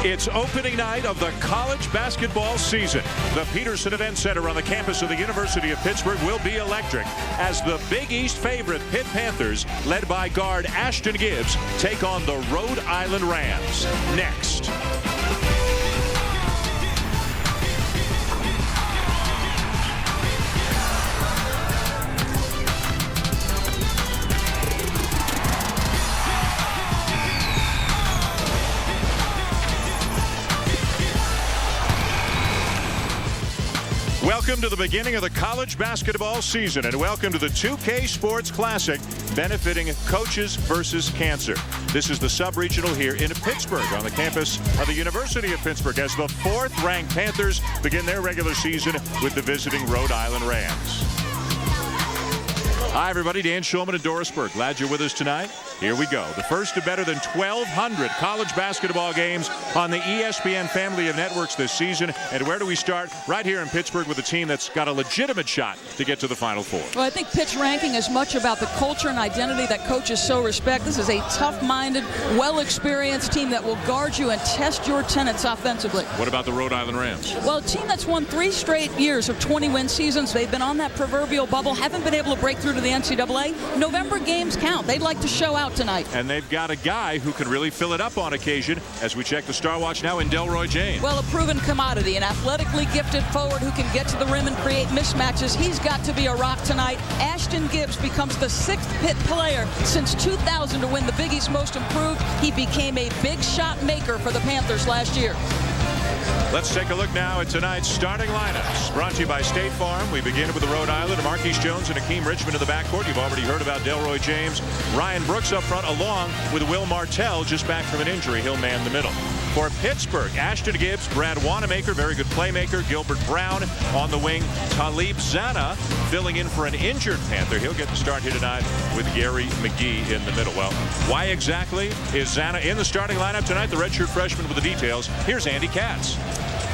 It's opening night of the college basketball season. The Peterson Event Center on the campus of the University of Pittsburgh will be electric as the Big East favorite Pitt Panthers, led by guard Ashton Gibbs, take on the Rhode Island Rams. Next. Welcome to the beginning of the college basketball season, and welcome to the 2K Sports Classic benefiting Coaches versus Cancer. This is the sub-regional here in Pittsburgh on the campus of the University of Pittsburgh as the 4th-ranked Panthers begin their regular season with the visiting Rhode Island Rams. Hi, everybody. Dan Schulman and Doris Burke. Glad you're with us tonight. Here we go. The first of better than 1,200 college basketball games on the ESPN family of networks this season. And where do we start? Right here in Pittsburgh with a team that's got a legitimate shot to get to the Final Four. Well, I think Pitt's ranking is much about the culture and identity that coaches so respect. This is a tough-minded, well-experienced team that will guard you and test your tenets offensively. What about the Rhode Island Rams? Well, a team that's won 3 straight years of 20-win seasons. They've been on that proverbial bubble, haven't been able to break through to the NCAA. November games count. They'd like to show out tonight. And they've got a guy who can really fill it up on occasion as we check the Star Watch now in Delroy James. Well, a proven commodity, an athletically gifted forward who can get to the rim and create mismatches. He's got to be a rock tonight. Ashton Gibbs becomes the 6th Pitt player since 2000 to win the Big East Most Improved. He became a big shot maker for the Panthers last year. Let's take a look now at tonight's starting lineups. Brought to you by State Farm. We begin with the Rhode Island, Marquise Jones and Akeem Richmond in the backcourt. You've already heard about Delroy James. Ryan Brooks up front, along with Will Martell, just back from an injury. He'll man the middle. For Pittsburgh, Ashton Gibbs, Brad Wanamaker, very good playmaker. Gilbert Brown on the wing. Talib Zanna filling in for an injured Panther. He'll get the start here tonight with Gary McGee in the middle. Well, why exactly is Zanna in the starting lineup tonight? The redshirt freshman with the details. Here's Andy Katz.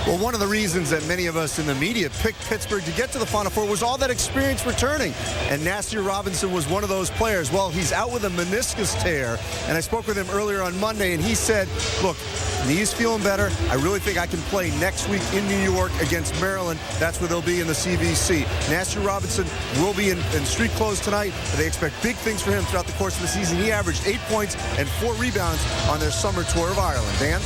Well, one of the reasons that many of us in the media picked Pittsburgh to get to the Final Four was all that experience returning. And Nasir Robinson was one of those players. Well, he's out with a meniscus tear. And I spoke with him earlier on Monday, and he said, look, knee's feeling better. I really think I can play next week in New York against Maryland. That's where they'll be in the CVC. Nasir Robinson will be in street clothes tonight. They expect big things for him throughout the course of the season. He averaged 8 points and 4 rebounds on their summer tour of Ireland. Dan?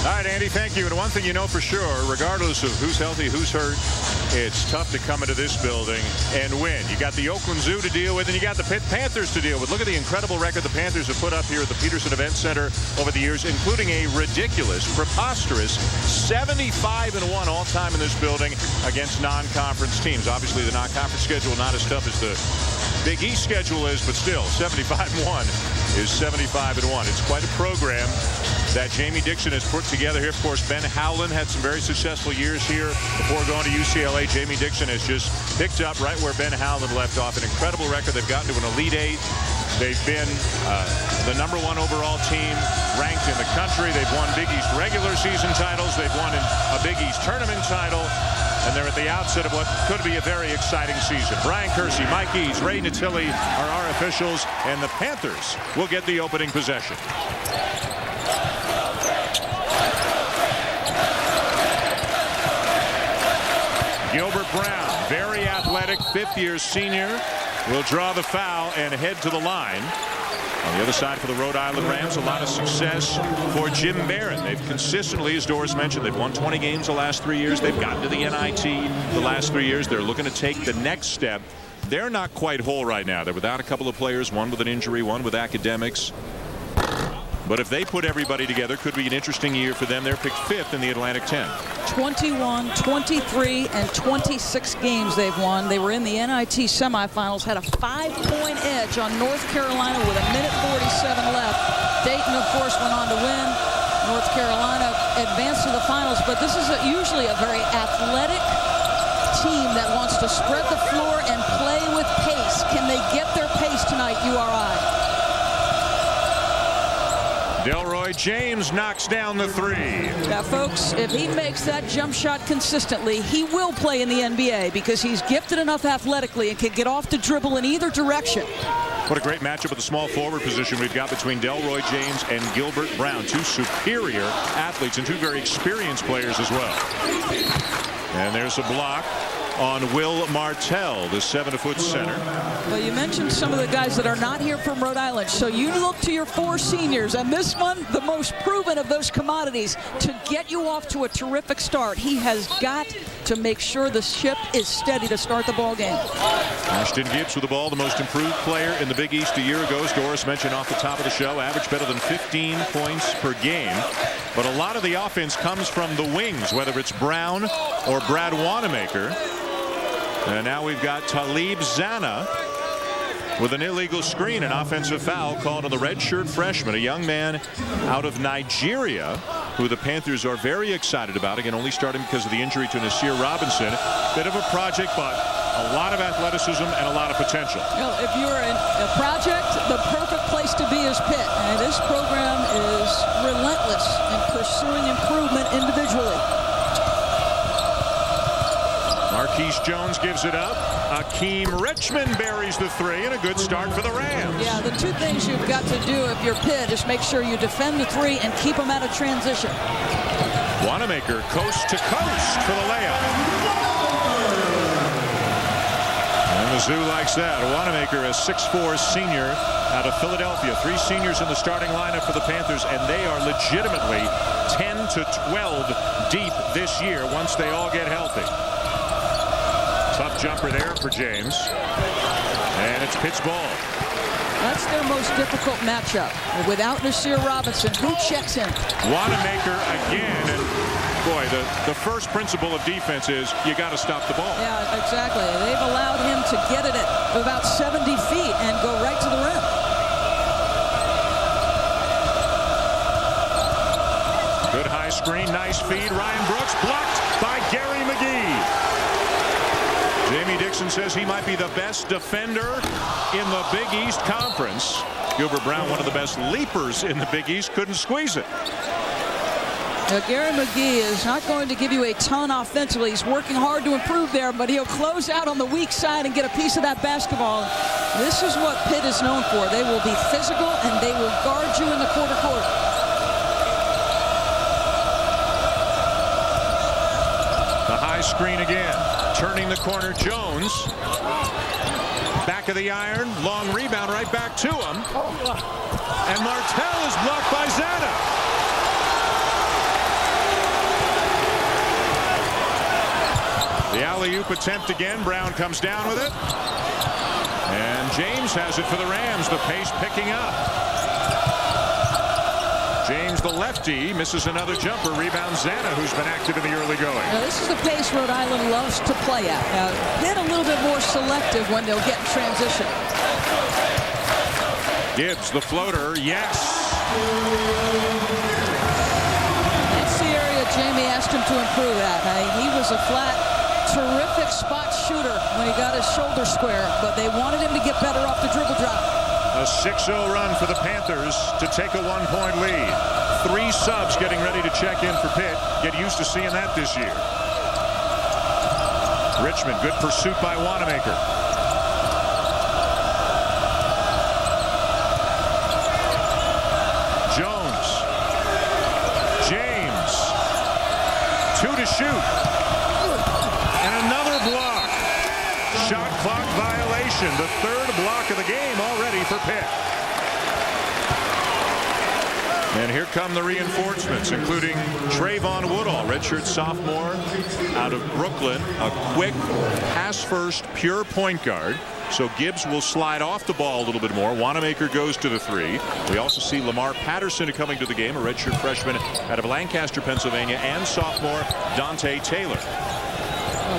All right, Andy, thank you. And one thing you know for sure, regardless of who's healthy, who's hurt, it's tough to come into this building and win. You got the Oakland Zoo to deal with, and you got the Pitt Panthers to deal with. Look at the incredible record the Panthers have put up here at the Peterson Event Center over the years, including a ridiculous, preposterous 75-1 all-time in this building against non-conference teams. Obviously, the non-conference schedule not as tough as the Big East schedule is, but still, 75-1 is 75-1. It's quite a program that Jamie Dixon has put together here. Of course, Ben Howland had some very successful years here before going to UCLA. Jamie Dixon has just picked up right where Ben Howland left off. An incredible record. They've gotten to an Elite 8. They've been the #1 overall team ranked in the country. They've won Big East regular season titles. They've won a Big East tournament title. And they're at the outset of what could be a very exciting season. Brian Kersey, Mike Eads, Ray Natilli are our officials, and the Panthers will get the opening possession. Gilbert Brown, very athletic, 5th-year senior, will draw the foul and head to the line. On the other side for the Rhode Island Rams, a lot of success for Jim Barron. They've consistently, as Doris mentioned, they've won 20 games the last 3 years. They've gotten to the NIT the last 3 years. They're looking to take the next step. They're not quite whole right now. They're without a couple of players, one with an injury, one with academics. But if they put everybody together, could be an interesting year for them. They're picked 5th in the Atlantic 10. 21, 23, and 26 games they've won. They were in the NIT semifinals, had a 5-point edge on North Carolina with 1:47 left. Dayton, of course, went on to win. North Carolina advanced to the finals, but this is usually a very athletic team that wants to spread the floor and play with pace. Can they get their pace tonight, URI? Delroy James knocks down the three. Now, folks, if he makes that jump shot consistently, he will play in the NBA because he's gifted enough athletically and can get off the dribble in either direction. What a great matchup at the small forward position we've got between Delroy James and Gilbert Brown. Two superior athletes and two very experienced players as well. And there's a block on Will Martell, the 7-foot center. Well, you mentioned some of the guys that are not here from Rhode Island, so you look to your 4 seniors, and this one, the most proven of those commodities, to get you off to a terrific start. He has got to make sure the ship is steady to start the ball game. Ashton Gibbs with the ball, the most improved player in the Big East a year ago. As Doris mentioned off the top of the show, averaged better than 15 points per game. But a lot of the offense comes from the wings, whether it's Brown or Brad Wanamaker. And now we've got Talib Zana with an illegal screen, an offensive foul called on the redshirt freshman, a young man out of Nigeria who the Panthers are very excited about. Again, only starting because of the injury to Nasir Robinson. Bit of a project, but a lot of athleticism and a lot of potential. Well, if you're in a project, the perfect place to be is Pitt. And this program is relentless in pursuing improvement individually. Marquise Jones gives it up. Akeem Richmond buries the three, and a good start for the Rams. Yeah, the two things you've got to do if you're Pitt is make sure you defend the three and keep them out of transition. Wanamaker coast to coast for the layup. And the Zoo likes that. Wanamaker, a 6'4" senior out of Philadelphia. 3 seniors in the starting lineup for the Panthers, and they are legitimately 10 to 12 deep this year once they all get healthy. Tough jumper there for James. And it's Pitt's ball. That's their most difficult matchup. Without Nasir Robinson, who checks him? Wanamaker again. And boy, the first principle of defense is you got to stop the ball. Yeah, exactly. They've allowed him to get it at about 70 feet and go right to the rim. Good high screen, nice feed. Ryan Brooks blocked by Gary McGee. Jamie Dixon says he might be the best defender in the Big East Conference. Gilbert Brown, one of the best leapers in the Big East, couldn't squeeze it. Now, Gary McGee is not going to give you a ton offensively. He's working hard to improve there, but he'll close out on the weak side and get a piece of that basketball. This is what Pitt is known for. They will be physical, and they will guard you in the quarter court. The high screen again. Turning the corner, Jones. Back of the iron, long rebound right back to him. And Martell is blocked by Zana. The alley-oop attempt again. Brown comes down with it. And James has it for the Rams. The pace picking up. James, the lefty, misses another jumper. Rebounds Zana, who's been active in the early going. Now, this is the pace Rhode Island loves to play at. Now, Pitt a little bit more selective when they'll get in transition. Gibbs, the floater, yes. That's the area Jamie asked him to improve at. He was a flat, terrific spot shooter when he got his shoulder square, but they wanted him to get better off the dribble drop. A 6-0 run for the Panthers to take a 1-point lead. 3 subs getting ready to check in for Pitt. Get used to seeing that this year. Richmond, good pursuit by Wanamaker. Jones. James. 2 to shoot. And another block. Shot clock violation. The 3rd block of the game already for Pitt. And here come the reinforcements, including Trayvon Woodall, redshirt sophomore out of Brooklyn, a quick pass-first pure point guard. So Gibbs will slide off the ball a little bit more. Wanamaker goes to the 3. We also see Lamar Patterson coming to the game, a redshirt freshman out of Lancaster, Pennsylvania, and sophomore Dante Taylor.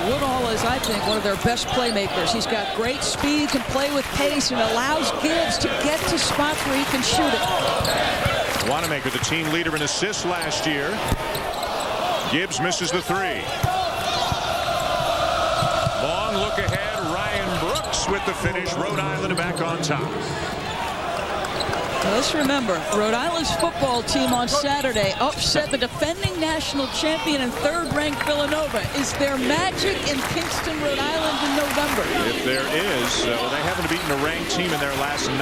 Woodall is, I think, one of their best playmakers. He's got great speed, can play with pace, and allows Gibbs to get to spots where he can shoot it. Wanamaker, the team leader in assists last year. Gibbs misses the 3. Long look ahead. Ryan Brooks with the finish. Rhode Island back on top. Let's remember, Rhode Island's football team on Saturday upset the defending national champion and third-ranked Villanova. Is there magic in Kingston, Rhode Island in November? If there is, they haven't beaten a ranked team in their last 19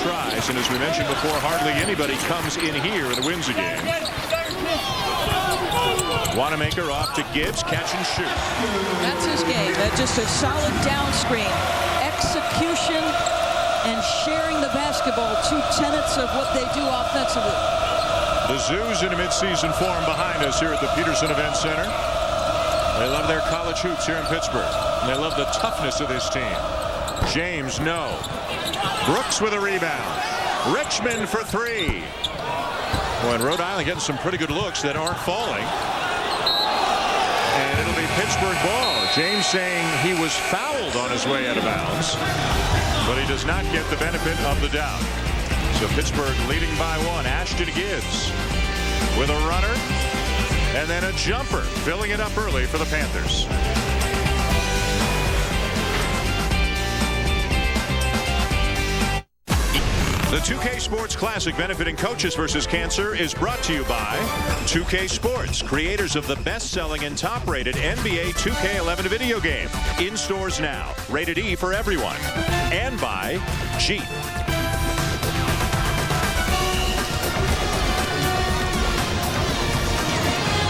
tries. And as we mentioned before, hardly anybody comes in here and wins a game. Wanamaker off to Gibbs, catch and shoot. That's his game. That's just a solid down screen. Execution and sharing the basketball, two tenets of what they do offensively. The Zoos in a midseason form behind us here at the Peterson Event Center. They love their college hoops here in Pittsburgh. And they love the toughness of this team. James, no. Brooks with a rebound. Richmond for three. Well, and Rhode Island getting some pretty good looks that aren't falling. And it'll be Pittsburgh ball. James saying he was fouled on his way out of bounds. But he does not get the benefit of the doubt. So Pittsburgh leading by one. Ashton Gibbs with a runner and then a jumper, filling it up early for the Panthers. The 2K Sports Classic benefiting Coaches versus Cancer is brought to you by 2K Sports, creators of the best-selling and top-rated NBA 2K11 video game. In stores now, rated E for everyone. And by Jeep.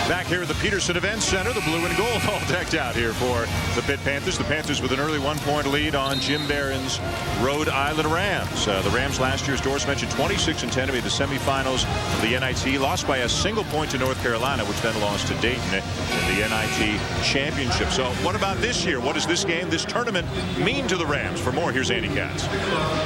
Back here at the Peterson Event Center, the blue and gold all decked out here for the Pitt Panthers. The Panthers with an early 1-point lead on Jim Barron's Rhode Island Rams. The Rams last year, as Doris mentioned, 26-10 to be the semifinals of the NIT. Lost by a single point to North Carolina, which then lost to Dayton in the NIT championship. So what about this year? What does this game, this tournament mean to the Rams? For more, here's Andy Katz.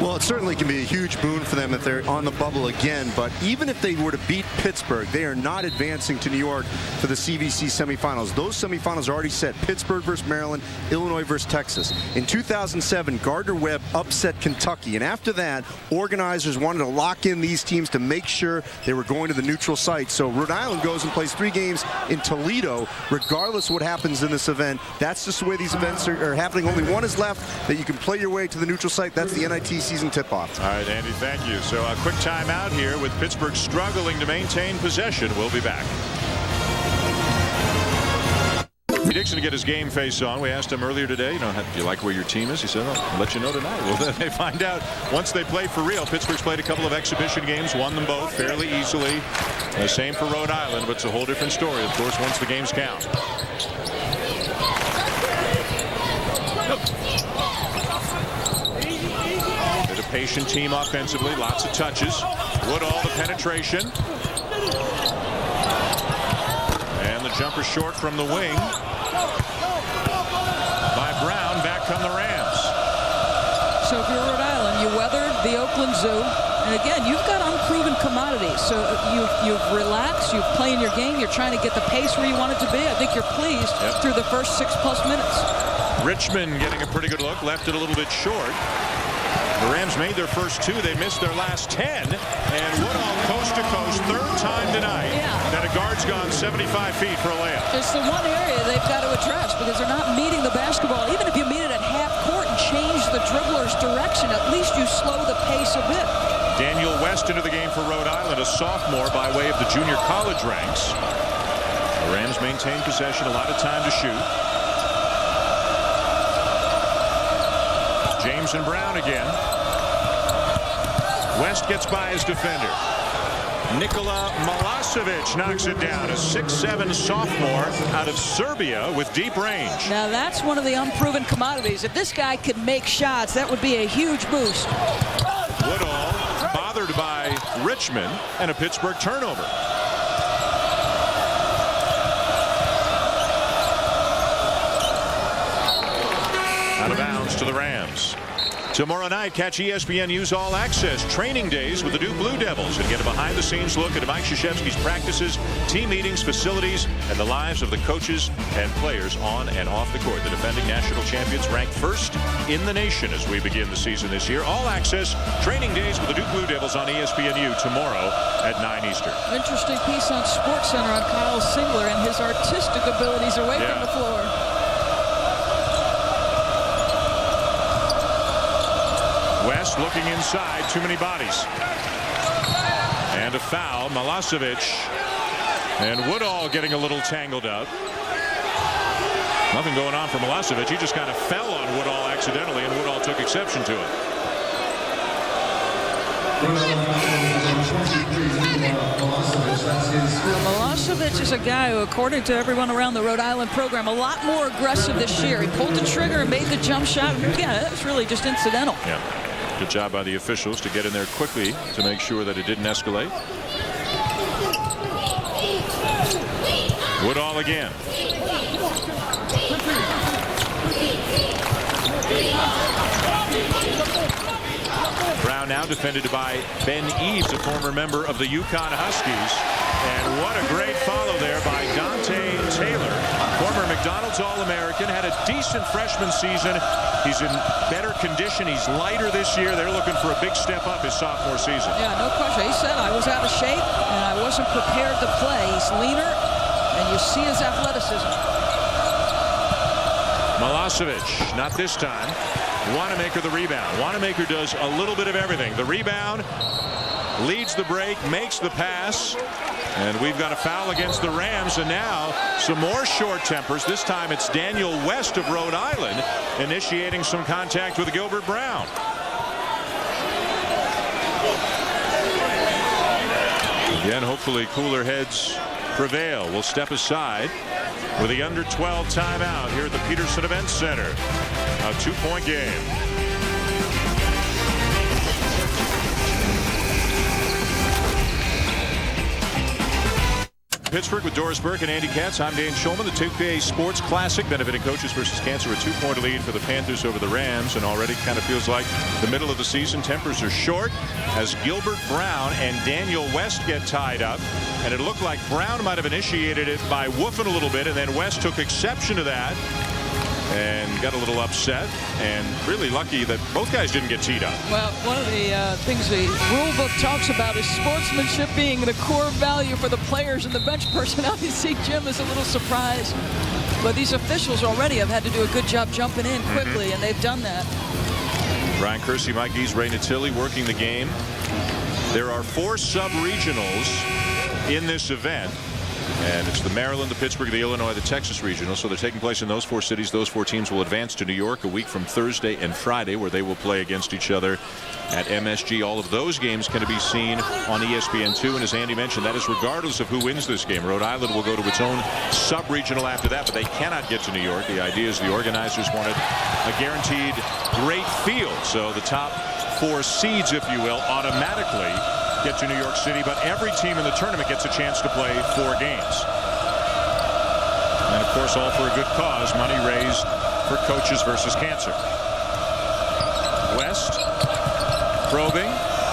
Well, it certainly can be a huge boon for them if they're on the bubble again. But even if they were to beat Pittsburgh, they are not advancing to New York for the CVC semifinals. Those semifinals are already set. Pittsburgh versus Maryland, Illinois versus Texas. In 2007, Gardner-Webb upset Kentucky. And after that, organizers wanted to lock in these teams to make sure they were going to the neutral site. So Rhode Island goes and plays 3 games in Toledo, regardless of what happens in this event. That's just the way these events are happening. Only one is left that you can play your way to the neutral site. That's the NIT season tip-off. All right, Andy, thank you. So a quick timeout here with Pittsburgh struggling to maintain possession. We'll be back. Dixon to get his game face on. We asked him earlier today, do you like where your team is? He said, I'll let you know tonight. Well, then they find out once they play for real. Pittsburgh's played a couple of exhibition games, won them both fairly easily. The same for Rhode Island, but it's a whole different story, of course, once the games count. There's a patient team offensively, lots of touches. Woodall the penetration. And the jumper short from the wing. By Brown, back come the Rams. So if you're Rhode Island, you weathered the Oakland Zoo. And again, you've got unproven commodities. So you've relaxed, you've playing your game, you're trying to get the pace where you want it to be. I think you're pleased through the first 6+ minutes. Richmond getting a pretty good look, left it a little bit short. The Rams made their first 2. They missed their last 10. And Woodall coast to coast, third time tonight that a guard's gone 75 feet for a layup. It's the one area they've got to address because they're not meeting the basketball. Even if you meet it at half court and change the dribbler's direction, at least you slow the pace a bit. Daniel West into the game for Rhode Island, a sophomore by way of the junior college ranks. The Rams maintain possession, a lot of time to shoot. James and Brown again. West gets by his defender. Nikola Milosevic knocks it down. A 6'7" sophomore out of Serbia with deep range. Now that's one of the unproven commodities. If this guy could make shots, that would be a huge boost. Woodall bothered by Richmond and a Pittsburgh turnover. Out of bounds to the Rams. Tomorrow night, catch ESPNU's All Access Training Days with the Duke Blue Devils and get a behind-the-scenes look at Mike Krzyzewski's practices, team meetings, facilities, and the lives of the coaches and players on and off the court. The defending national champions ranked first in the nation as we begin the season this year. All Access Training Days with the Duke Blue Devils on ESPNU tomorrow at 9 Eastern. Interesting piece on SportsCenter on Kyle Singler and his artistic abilities away from the floor. West looking inside, too many bodies. And a foul. Milosevic and Woodall getting a little tangled up. Nothing going on for Milosevic. He just kind of fell on Woodall accidentally, and Woodall took exception to it. Milosevic is a guy who, according to everyone around the Rhode Island program, a lot more aggressive this year. He pulled the trigger and made the jump shot. Yeah, that was really just incidental. Yeah. Good job by the officials to get in there quickly to make sure that it didn't escalate. Woodall again. Brown now defended by Ben Eves, a former member of the Yukon Huskies. And what a great follow there by Dante Taylor, former McDonald's All-American, had a decent freshman season. He's in better condition. He's lighter this year. They're looking for a big step up his sophomore season. Yeah, no question. He said, I was out of shape and I wasn't prepared to play. He's leaner, and you see his athleticism. Milosevic, not this time. Wanamaker the rebound. Wanamaker does a little bit of everything. The rebound, leads the break, makes the pass, and we've got a foul against the Rams. And now some more short tempers. This time it's Daniel West of Rhode Island initiating some contact with Gilbert Brown. Again, hopefully cooler heads prevail. We'll step aside with the under 12 timeout here at the Peterson Event Center. A 2-point game. Pittsburgh with Doris Burke and Andy Katz. I'm Dan Schulman. The 2K Sports Classic benefiting Coaches versus Cancer. A 2-point lead for the Panthers over the Rams, and already kind of feels like the middle of the season. Tempers are short as Gilbert Brown and Daniel West get tied up, and it looked like Brown might have initiated it by woofing a little bit, and then West took exception to that and got a little upset, and really lucky that both guys didn't get teed up. Well, one of the things the rule book talks about is sportsmanship being the core value for the players and the bench personnel. You see Jim is a little surprised, but these officials already have had to do a good job jumping in quickly, and they've done that. Brian Kersey, Mike Gies, Ray Natilli working the game. There are 4 sub-regionals in this event. And it's the Maryland, the Pittsburgh, the Illinois, the Texas regional. So they're taking place in those 4 cities. Those 4 teams will advance to New York a week from Thursday and Friday, where they will play against each other at MSG. All of those games can be seen on ESPN2. And as Andy mentioned, that is regardless of who wins this game. Rhode Island will go to its own sub-regional after that, but they cannot get to New York. The idea is the organizers wanted a guaranteed great field. So the top 4 seeds, if you will, automatically get to New York City, but every team in the tournament gets a chance to play 4 games. And of course, all for a good cause, money raised for Coaches versus Cancer. West probing.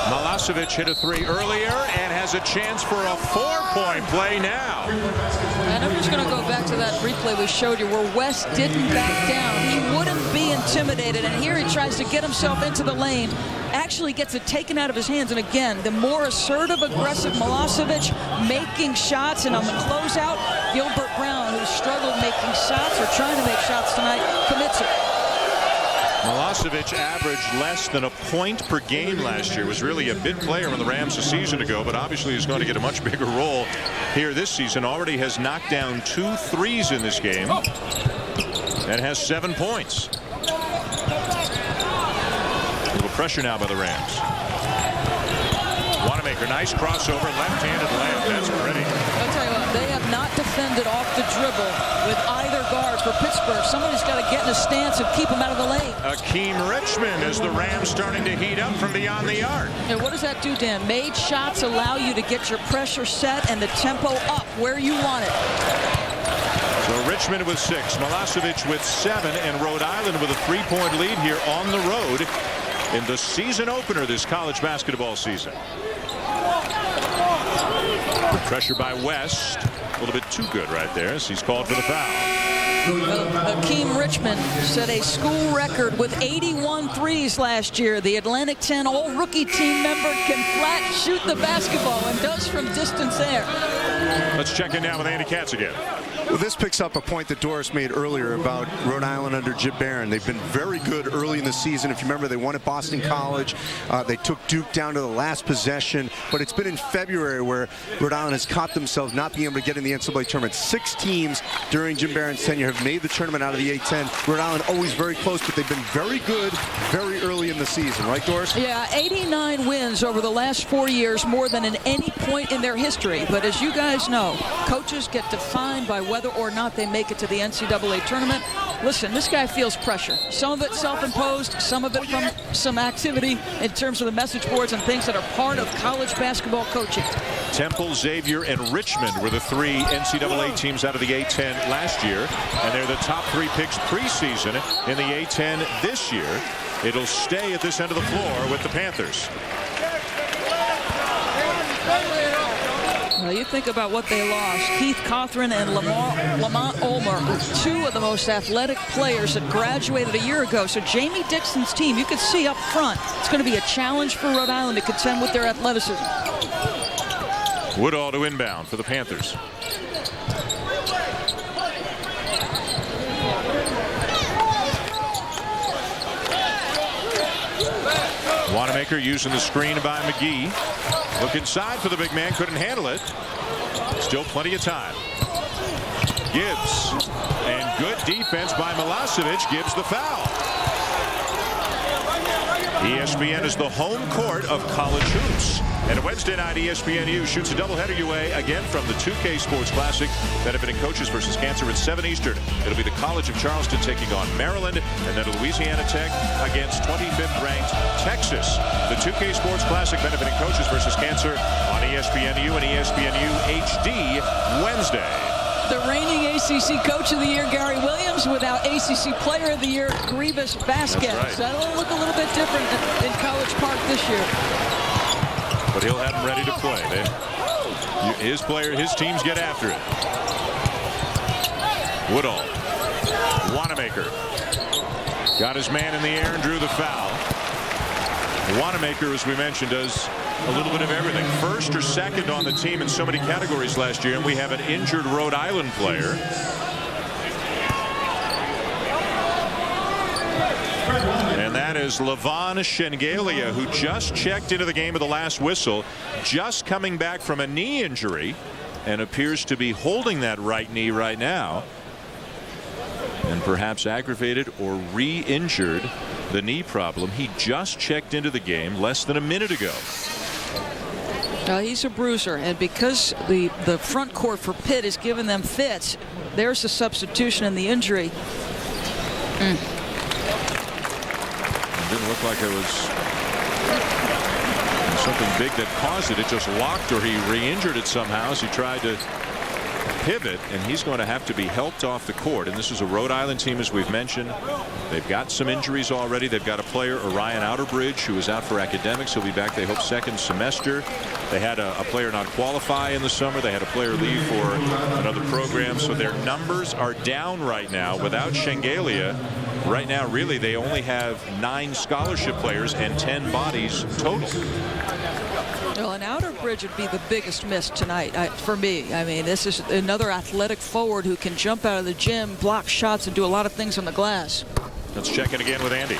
Milosevic hit a 3 earlier and has a chance for a 4-point play now. And I'm just going to go back to that replay we showed you where West didn't back down. He wouldn't be intimidated, and here he tries to get himself into the lane, actually gets it taken out of his hands. And again, the more assertive, aggressive Milosevic making shots, and on the closeout, Gilbert Brown, who struggled making shots or trying to make shots tonight, commits it. Milosevic averaged less than a point per game last year. Was really a big player on the Rams a season ago, but obviously is going to get a much bigger role here this season. Already has knocked down 2 threes in this game and has 7 points. A little pressure now by the Rams. Wanamaker, nice crossover, left-handed layup. That's pretty. I'll tell you what, they have not defended off the dribble with either guard for Pittsburgh. Somebody's got to get in a stance and keep him out of the lane. Akeem Richmond as the Rams starting to heat up from beyond the arc. And what does that do, Dan? Made shots allow you to get your pressure set and the tempo up where you want it. So Richmond with 6, Milosevic with 7, and Rhode Island with a 3-point lead here on the road in the season opener this college basketball season. Pressure by West. A little bit too good right there as he's called for the foul. Akeem Richmond set a school record with 81 threes last year. The Atlantic 10 all-rookie team member can flat shoot the basketball and does from distance there. Let's check in now with Andy Katz again. Well, this picks up a point that Doris made earlier about Rhode Island under Jim Barron. They've been very good early in the season. If you remember, they won at Boston College. They took Duke down to the last possession. but it's been in February where Rhode Island has caught themselves not being able to get in the NCAA tournament. 6 teams during Jim Barron's tenure have made the tournament out of the A-10. Rhode Island always very close, but they've been very good very early in the season, right, Doris? Yeah, 89 wins over the last 4 years, more than at any point in their history. But as you guys know, coaches get defined by whether or not they make it to the NCAA tournament. Listen, this guy feels pressure. Some of it self-imposed, some of it from some activity in terms of the message boards and things that are part of college basketball coaching. Temple, Xavier, and Richmond were the 3 NCAA teams out of the A-10 last year, and they're the top 3 picks preseason in the A-10 this year. It'll stay at this end of the floor with the Panthers. Well, you think about what they lost. Keith Cothran and Lamont Ulmer, 2 of the most athletic players that graduated a year ago. So Jamie Dixon's team, you could see up front, it's going to be a challenge for Rhode Island to contend with their athleticism. Woodall to inbound for the Panthers. Wanamaker using the screen by McGee. Look inside for the big man, couldn't handle it. Still plenty of time. Gibbs, and good defense by Milosevic. Gibbs the foul. ESPN is the home court of college hoops. And Wednesday night, ESPNU shoots a doubleheader UA again from the 2K Sports Classic, benefiting Coaches versus Cancer at 7 Eastern. It'll be the College of Charleston taking on Maryland, and then Louisiana Tech against 25th ranked Texas. The 2K Sports Classic benefiting Coaches versus Cancer on ESPNU and ESPNU HD Wednesday. The reigning ACC Coach of the Year, Gary Williams, without ACC Player of the Year, Grievous Vasquez. That's right. So that'll look a little bit different in College Park this year. But he'll have them ready to play. His teams get after it. Woodall. Wanamaker. Got his man in the air and drew the foul. Wanamaker, as we mentioned, does a little bit of everything. First or second on the team in so many categories last year, and we have an injured Rhode Island player. And that is Levon Shengalia, who just checked into the game at the last whistle, just coming back from a knee injury, and appears to be holding that right knee right now, and perhaps aggravated or re-injured the knee problem. He just checked into the game less than a minute ago. He's a bruiser, and because the front court for Pitt has given them fits, there's the substitution and the injury. It didn't look like it was something big that caused it. It just locked, or he re-injured it somehow as he tried to pivot, and he's going to have to be helped off the court. And this is a Rhode Island team, as we've mentioned. They've got some injuries already. They've got a player, Orion Outerbridge, who is out for academics. He'll be back, they hope, second semester. They had a player not qualify in the summer. They had a player leave for another program. So their numbers are down right now. Without Shengalia, right now, really, they only have 9 scholarship players and 10 bodies total. Well, an Outerbridge would be the biggest miss tonight for me. I mean, this is another athletic forward who can jump out of the gym, block shots, and do a lot of things on the glass. Let's check it again with Andy.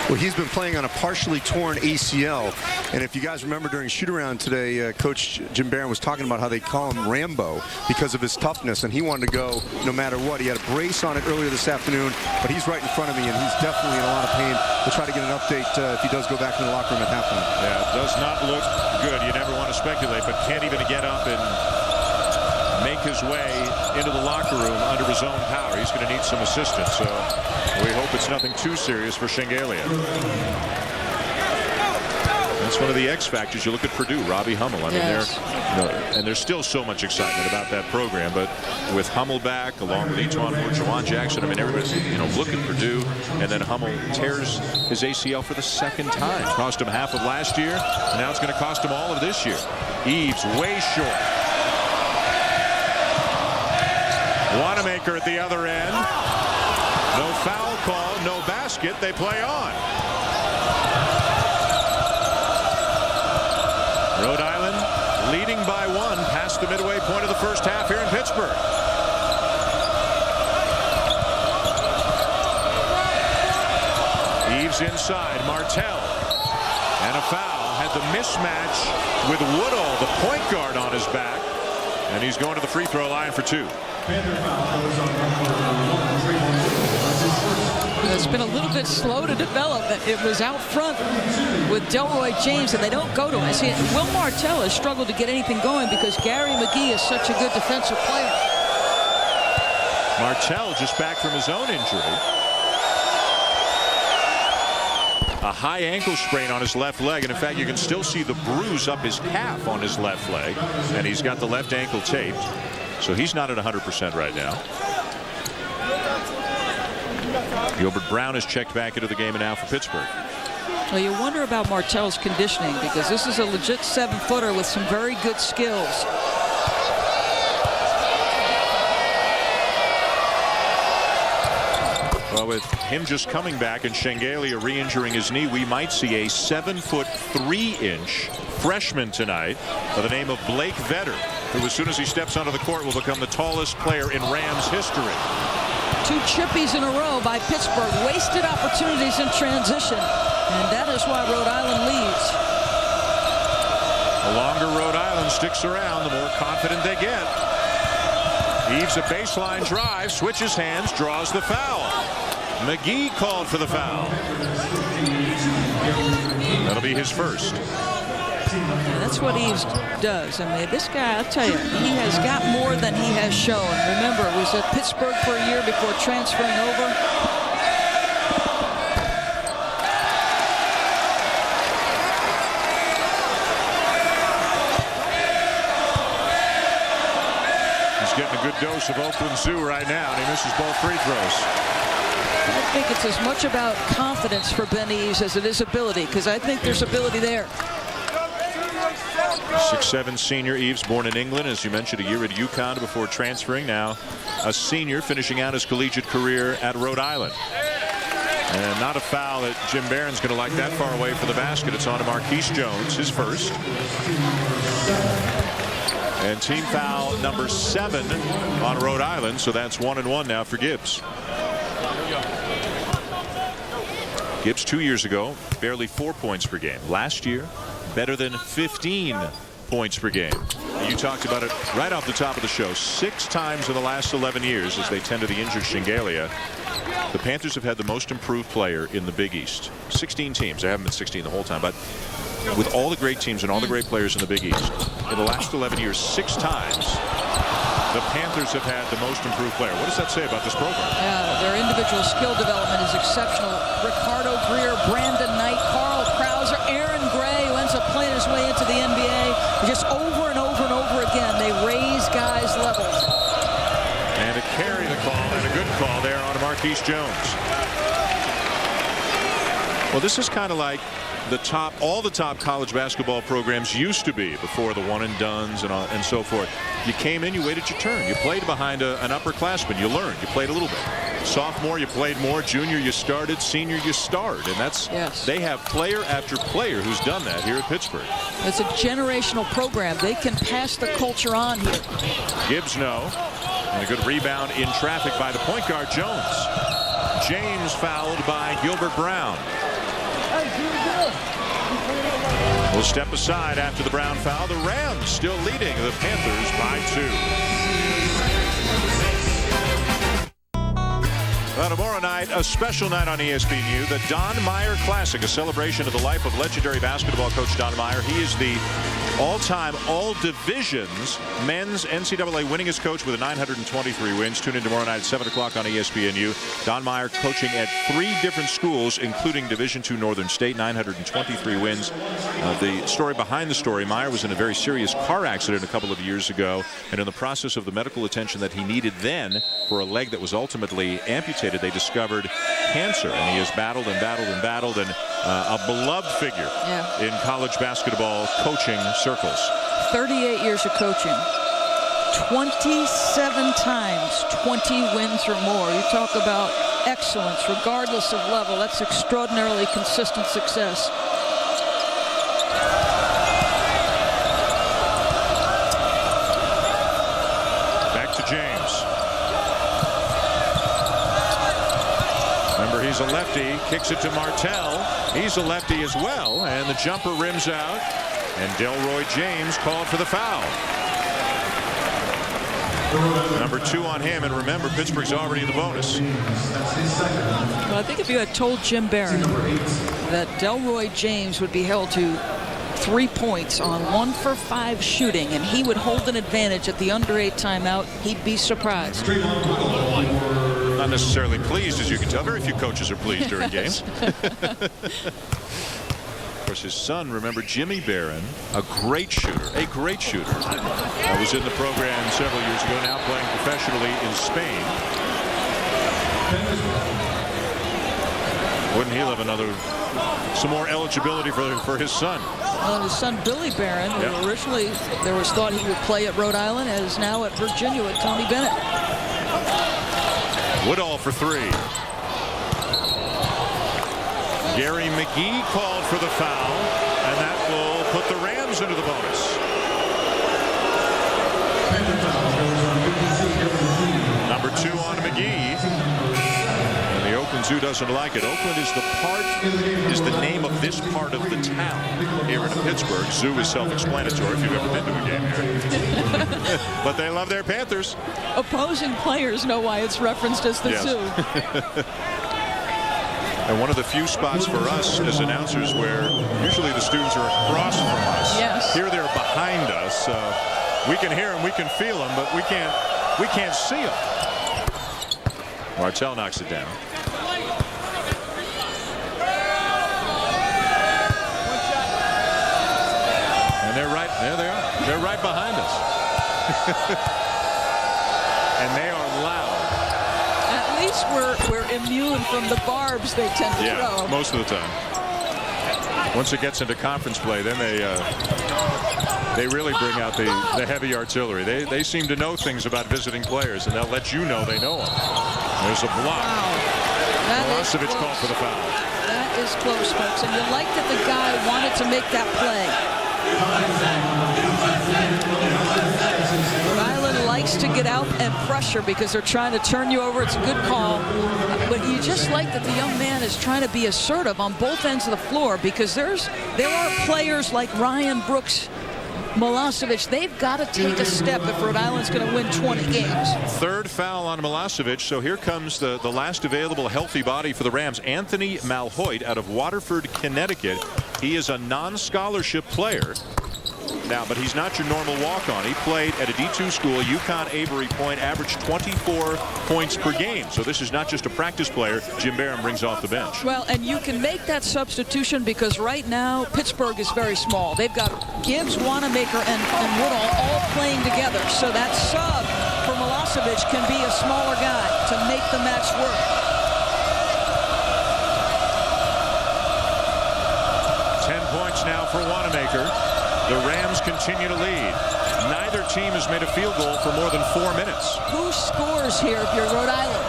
Well, he's been playing on a partially torn ACL. And if you guys remember during shoot-around today, Coach Jim Barron was talking about how they call him Rambo because of his toughness, and he wanted to go no matter what. He had a brace on it earlier this afternoon, but he's right in front of me, and he's definitely in a lot of pain. We'll try to get an update if he does go back in the locker room at halftime. Yeah, it does not look good. You never want to speculate, but can't even get up and make his way into the locker room under his own power. He's going to need some assistance, so we hope it's nothing too serious for Shengalia. That's one of the X factors. You look at Purdue, Robbie Hummel. I mean, and there's still so much excitement about that program. But with Hummel back, along with Etuan Jawan Jackson, I mean, everybody's look at Purdue, and then Hummel tears his ACL for the second time. Cost him half of last year, and now it's going to cost him all of this year. Eves way short. Wanamaker at the other end. No foul call, no basket. They play on. Rhode Island leading by 1 past the midway point of the first half here in Pittsburgh. Eves inside. Martell. And a foul. had the mismatch with Woodall, the point guard, on his back. And he's going to the free throw line for 2. It's been a little bit slow to develop. It was out front with Delroy James, and they don't go to him. See, Will Martell has struggled to get anything going because Gary McGee is such a good defensive player. Martell just back from his own injury. A high ankle sprain on his left leg, and in fact you can still see the bruise up his calf on his left leg, and he's got the left ankle taped, so he's not at 100% right now. Gilbert Brown is checked back into the game and now for Pittsburgh. Well, you wonder about Martell's conditioning because this is a legit 7-footer with some very good skills. Well, with him just coming back and Shengelia re-injuring his knee, we might see a 7-foot 3-inch freshman tonight by the name of Blake Vedder, who as soon as he steps onto the court will become the tallest player in Rams history. 2 chippies in a row by Pittsburgh. Wasted opportunities in transition, and that is why Rhode Island leads. The longer Rhode Island sticks around, the more confident they get. Eves a baseline drive, switches hands, draws the foul. McGee called for the foul. That'll be his first. Yeah, that's what Eves does. I mean, this guy, I'll tell you, he has got more than he has shown. Remember, it was at Pittsburgh for a year before transferring over. He's getting a good dose of Oakland Zoo right now, and he misses both free throws. I think it's as much about confidence for Ben Eves as it is ability, because I think there's ability there. 6'7" senior Eves, born in England, as you mentioned, a year at UConn before transferring. Now a senior finishing out his collegiate career at Rhode Island. And not a foul that Jim Barron's going to like that far away for the basket. It's on to Marquise Jones, his first. And team foul number 7 on Rhode Island, so that's 1-1 now for Gibbs. Gibbs 2 years ago, barely 4 points per game. Last year, better than 15 points per game. You talked about it right off the top of the show. 6 times in the last 11 years, as they tend to the injured Shengelia, the Panthers have had the most improved player in the Big East. 16 teams. There haven't been 16 the whole time, but with all the great teams and all the great players in the Big East, in the last 11 years, 6 times, the Panthers have had the most improved player. What does that say about this program? Yeah, their individual skill development is exceptional. Ricardo Greer, Brandon Knight, Carl Krauser, Aaron Gray, who ends up playing his way into the NBA. Just over and over and over again, they raise guys' levels. And to carry the call, and a good call there on Marquise Jones. Well, this is kind of like all the top college basketball programs used to be before the one and dones and so forth. You came in, you waited your turn. You played behind an upperclassman. You learned. You played a little bit. Sophomore, you played more. Junior, you started. Senior, you starred. And that's They have player after player who's done that here at Pittsburgh. It's a generational program. They can pass the culture on here. Gibbs no. And a good rebound in traffic by the point guard, Jones. James fouled by Gilbert Brown. Will step aside after the Brown foul. The Rams still leading the Panthers by 2. Well, tomorrow night, a special night on ESPNU, the Don Meyer Classic, a celebration of the life of legendary basketball coach Don Meyer. He is the all-time, all divisions men's NCAA winningest coach with a 923 wins. Tune in tomorrow night at 7 o'clock on ESPNU. Don Meyer coaching at 3 different schools, including Division II Northern State, 923 wins. The story behind the story, Meyer was in a very serious car accident a couple of years ago, and in the process of the medical attention that he needed then for a leg that was ultimately amputated, they discovered cancer, and he has battled and battled and battled, and a beloved figure in college basketball coaching circles. 38 years of coaching, 27 times 20 wins or more. You talk about excellence regardless of level. That's extraordinarily consistent success. He's is a lefty, kicks it to Martell. He's a lefty as well, and the jumper rims out, and Delroy James called for the foul. Number 2 on him, and remember, Pittsburgh's already in the bonus. Well, I think if you had told Jim Barron that Delroy James would be held to 3 points on 1 for 5 shooting, and he would hold an advantage at the under 8 timeout, he'd be surprised. Not necessarily pleased, as you can tell. Very few coaches are pleased during games. Of course, his son, remember Jimmy Barron, a great shooter, was in the program several years ago, now playing professionally in Spain. Wouldn't he love some more eligibility for his son? Well, his son Billy Barron, who originally there was thought he would play at Rhode Island, is now at Virginia with Tony Bennett. Woodall for 3. Gary McGee called for the foul, and that will put the Rams into the bonus. Number 2 on McGee. And the Oakland Zoo doesn't like it. Oakland is the name of this part of the town here in Pittsburgh. Zoo is self-explanatory if you've ever been to a game here. But they love their Panthers. Opposing players know why it's referenced as the Zoo. And one of the few spots for us as announcers where usually the students are across from us. Yes. Here they're behind us. We can hear them, we can feel them, but we can't see them. Martell knocks it down. And they're right there. They are. They're right behind us. And they are loud. At least we're immune from the barbs they tend to throw. Most of the time. Once it gets into conference play, then they really bring out the heavy artillery. They seem to know things about visiting players, and they'll let you know they know them. There's a block. Wow. Milosevic called for the foul. That is close, folks, and you like that the guy wanted to make that play. Rhode Island likes to get out and pressure because they're trying to turn you over. It's a good call. But you just like that the young man is trying to be assertive on both ends of the floor, because there are players like Ryan Brooks, Milosevic. They've got to take a step if Rhode Island's going to win 20 games. Third foul on Milosevic. So here comes the last available healthy body for the Rams, Anthony Malhoit out of Waterford, Connecticut. He is a non-scholarship player now, but he's not your normal walk-on. He played at a D2 school, UConn Avery Point, averaged 24 points per game. So this is not just a practice player Jim Barron brings off the bench. Well, and you can make that substitution because right now Pittsburgh is very small. They've got Gibbs, Wanamaker, and Woodall all playing together. So that sub for Milosevic can be a smaller guy to make the match work. 10 points now for Wanamaker. The Rams continue to lead. Neither team has made a field goal for more than 4 minutes. Who scores here if you're Rhode Island?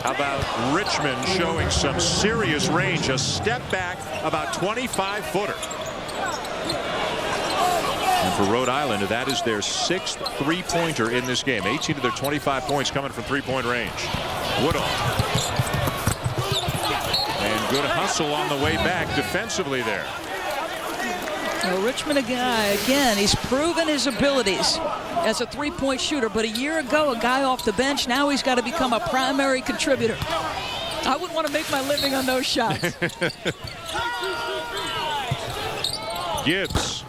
How about Richmond showing some serious range? A step back, about 25-footer. And for Rhode Island, that is their 6th three-pointer in this game. 18 of their 25 points coming from three-point range. Woodall. And good hustle on the way back defensively there. Well, Richmond again, he's proven his abilities as a three-point shooter, but a year ago, a guy off the bench, now he's got to become a primary contributor. I wouldn't want to make my living on those shots. Gibbs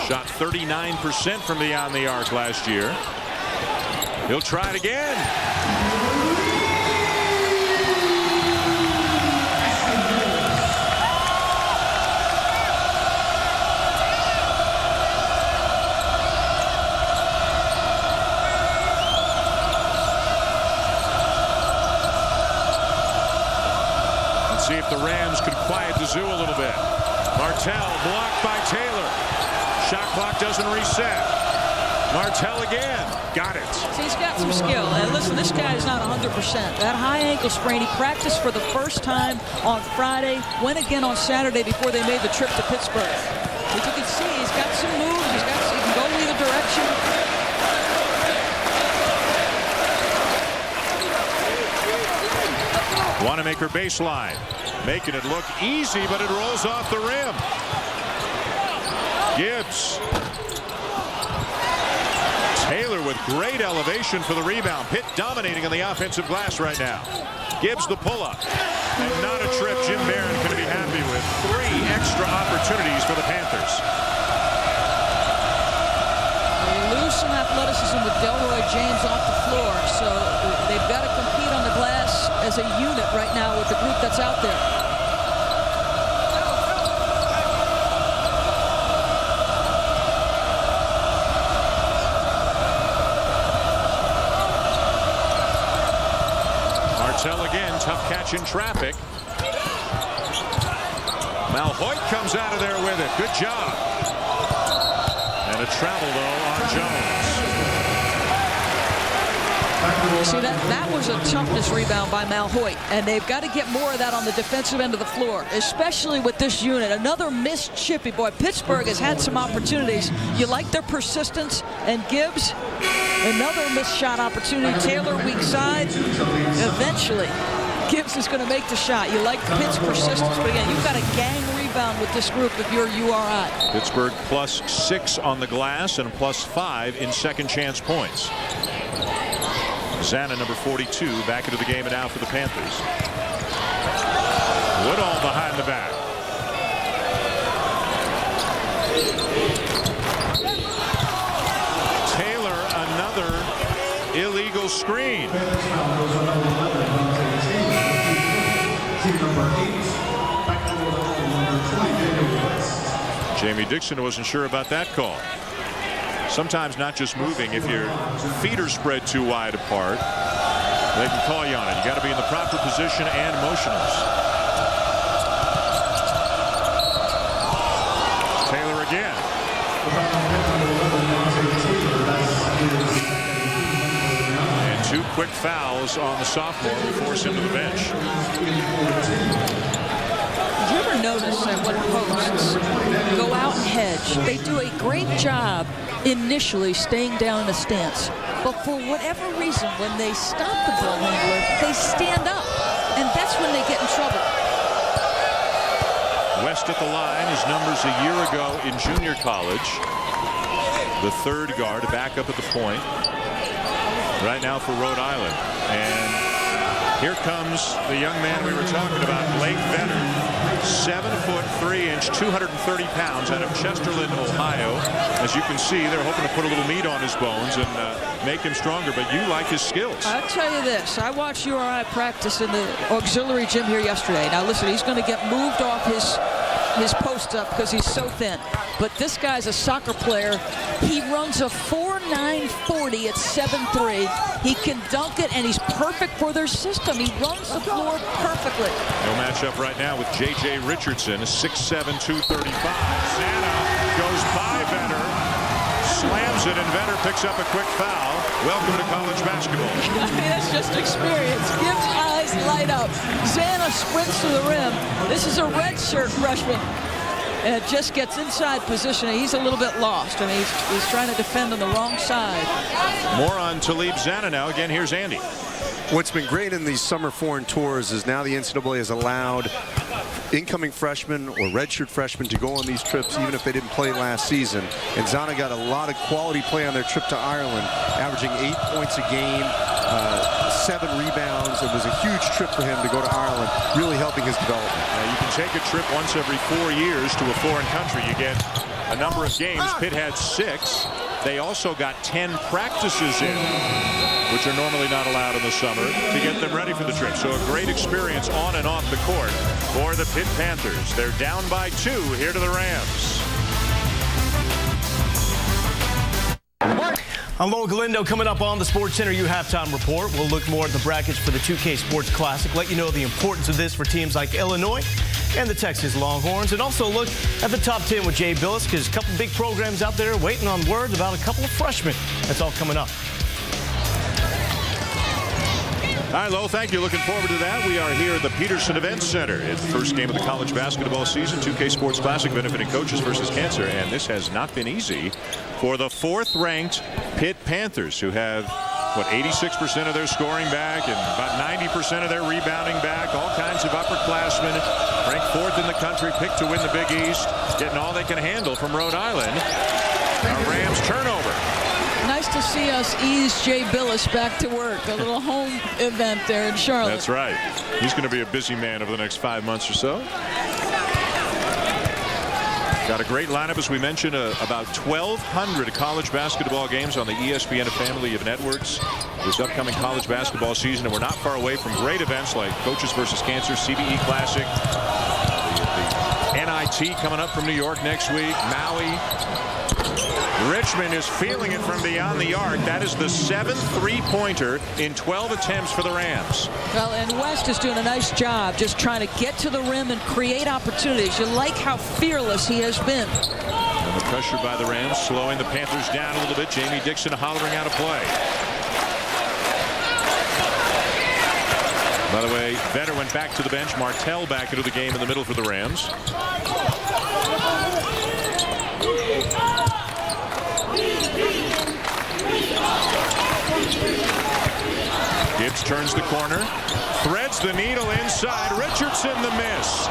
shot 39% from beyond the arc last year. He'll try it again. See if the Rams can quiet the Zoo a little bit. Martell blocked by Taylor. Shot clock doesn't reset. Martell again. Got it. So he's got some skill. And listen, this guy is not 100%. That high ankle sprain, he practiced for the first time on Friday, went again on Saturday before they made the trip to Pittsburgh. As you can see, he's got some moves. He can go either direction. Wanamaker baseline. Making it look easy, but it rolls off the rim. Gibbs. Taylor with great elevation for the rebound. Pitt dominating on the offensive glass right now. Gibbs the pull-up. And not a trip Jim Barron can be happy with. 3 extra opportunities for the Panthers. They lose some athleticism with Delroy James off the floor, so they've got to compete on the glass as a unit right now with the group that's out there. Again, tough catch in traffic. Malhoit comes out of there with it. Good job. And a travel, though, on Jones. See, that was a toughness rebound by Malhoit, and they've got to get more of that on the defensive end of the floor, especially with this unit. Another missed chippy. Boy, Pittsburgh has had some opportunities. You like their persistence, and Gibbs, another missed shot opportunity. Taylor, weak side. Eventually, Gibbs is going to make the shot. You like Pitt's persistence, but again, you've got a gang rebound with this group if you're URI. Pittsburgh +6 on the glass and +5 in second chance points. Zana, number 42, back into the game and now for the Panthers. Woodall behind the back. Taylor, another illegal screen. Jamie Dixon wasn't sure about that call. Sometimes not just moving. If your feet are spread too wide apart, they can call you on it. You got to be in the proper position and motionless. Taylor again. And 2 quick fouls on the sophomore will force him to the bench. Did you ever notice that when posts go out and hedge, they do a great job initially staying down in a stance, but for whatever reason, when they stop the ball handler, they stand up, and that's when they get in trouble. West at the line, his numbers a year ago in junior college. The third guard back up at the point right now for Rhode Island. And here comes the young man we were talking about, Blake Venner. 7 foot 3 inch, 230 pounds, out of Chesterland, Ohio. As you can see, they're hoping to put a little meat on his bones and make him stronger, but you like his skills. I'll tell you this, I watched URI practice in the auxiliary gym here yesterday. Now listen, he's going to get moved off his post up because he's so thin, but this guy's a soccer player. He runs a 4.940 at 7'3". He can dunk it, and he's perfect for their system. He runs the floor perfectly. No matchup right now with J.J. Richardson, 6'7", 235. Zana goes by Venner, slams it, and Venner picks up a quick foul. Welcome to college basketball. I mean, that's just experience. Gibbs' eyes light up. Zana sprints to the rim. This is a redshirt freshman. And it just gets inside position. He's a little bit lost. I mean, he's trying to defend on the wrong side. More on Talib Zana now. Again, here's Andy. What's been great in these summer foreign tours is now the NCAA has allowed incoming freshmen or redshirt freshmen to go on these trips even if they didn't play last season. And Zana got a lot of quality play on their trip to Ireland, averaging 8 points a game, 7 rebounds. It was a huge trip for him to go to Ireland, really helping his development. You can take a trip once every 4 years to a foreign country. You get a number of games. Pitt had 6. They also got 10 practices in, which are normally not allowed in the summer, to get them ready for the trip. So a great experience on and off the court for the Pitt Panthers. They're down by 2 here to the Rams. I'm Lowell Galindo. Coming up on the Sports Center U halftime report, we'll look more at the brackets for the 2K Sports Classic, let you know the importance of this for teams like Illinois and the Texas Longhorns, and also look at the top 10 with Jay Billis, because a couple big programs out there waiting on word about a couple of freshmen. That's all coming up. Hi, Lo. Thank you. Looking forward to that. We are here at the Peterson Events Center. It's the first game of the college basketball season. 2K Sports Classic benefiting coaches versus cancer. And this has not been easy for the 4th-ranked Pitt Panthers, who have what, 86% of their scoring back and about 90% of their rebounding back. All kinds of upperclassmen, ranked 4th in the country, picked to win the Big East, getting all they can handle from Rhode Island. A Rams turnover. Nice to see us ease Jay Billis back to work. A little home event there in Charlotte. That's right. He's going to be a busy man over the next 5 months or so. Got a great lineup, as we mentioned, about 1,200 college basketball games on the ESPN family of networks this upcoming college basketball season, and we're not far away from great events like Coaches versus Cancer, CBE Classic, the NIT coming up from New York next week, Maui. Richmond is feeling it from beyond the arc. That is the 7th three-pointer in 12 attempts for the Rams. Well, and West is doing a nice job just trying to get to the rim and create opportunities. You like how fearless he has been. And the pressure by the Rams slowing the Panthers down a little bit. Jamie Dixon hollering out a play. By the way, Vetter went back to the bench. Martell back into the game in the middle for the Rams. Gibbs turns the corner, threads the needle inside. Richardson the miss.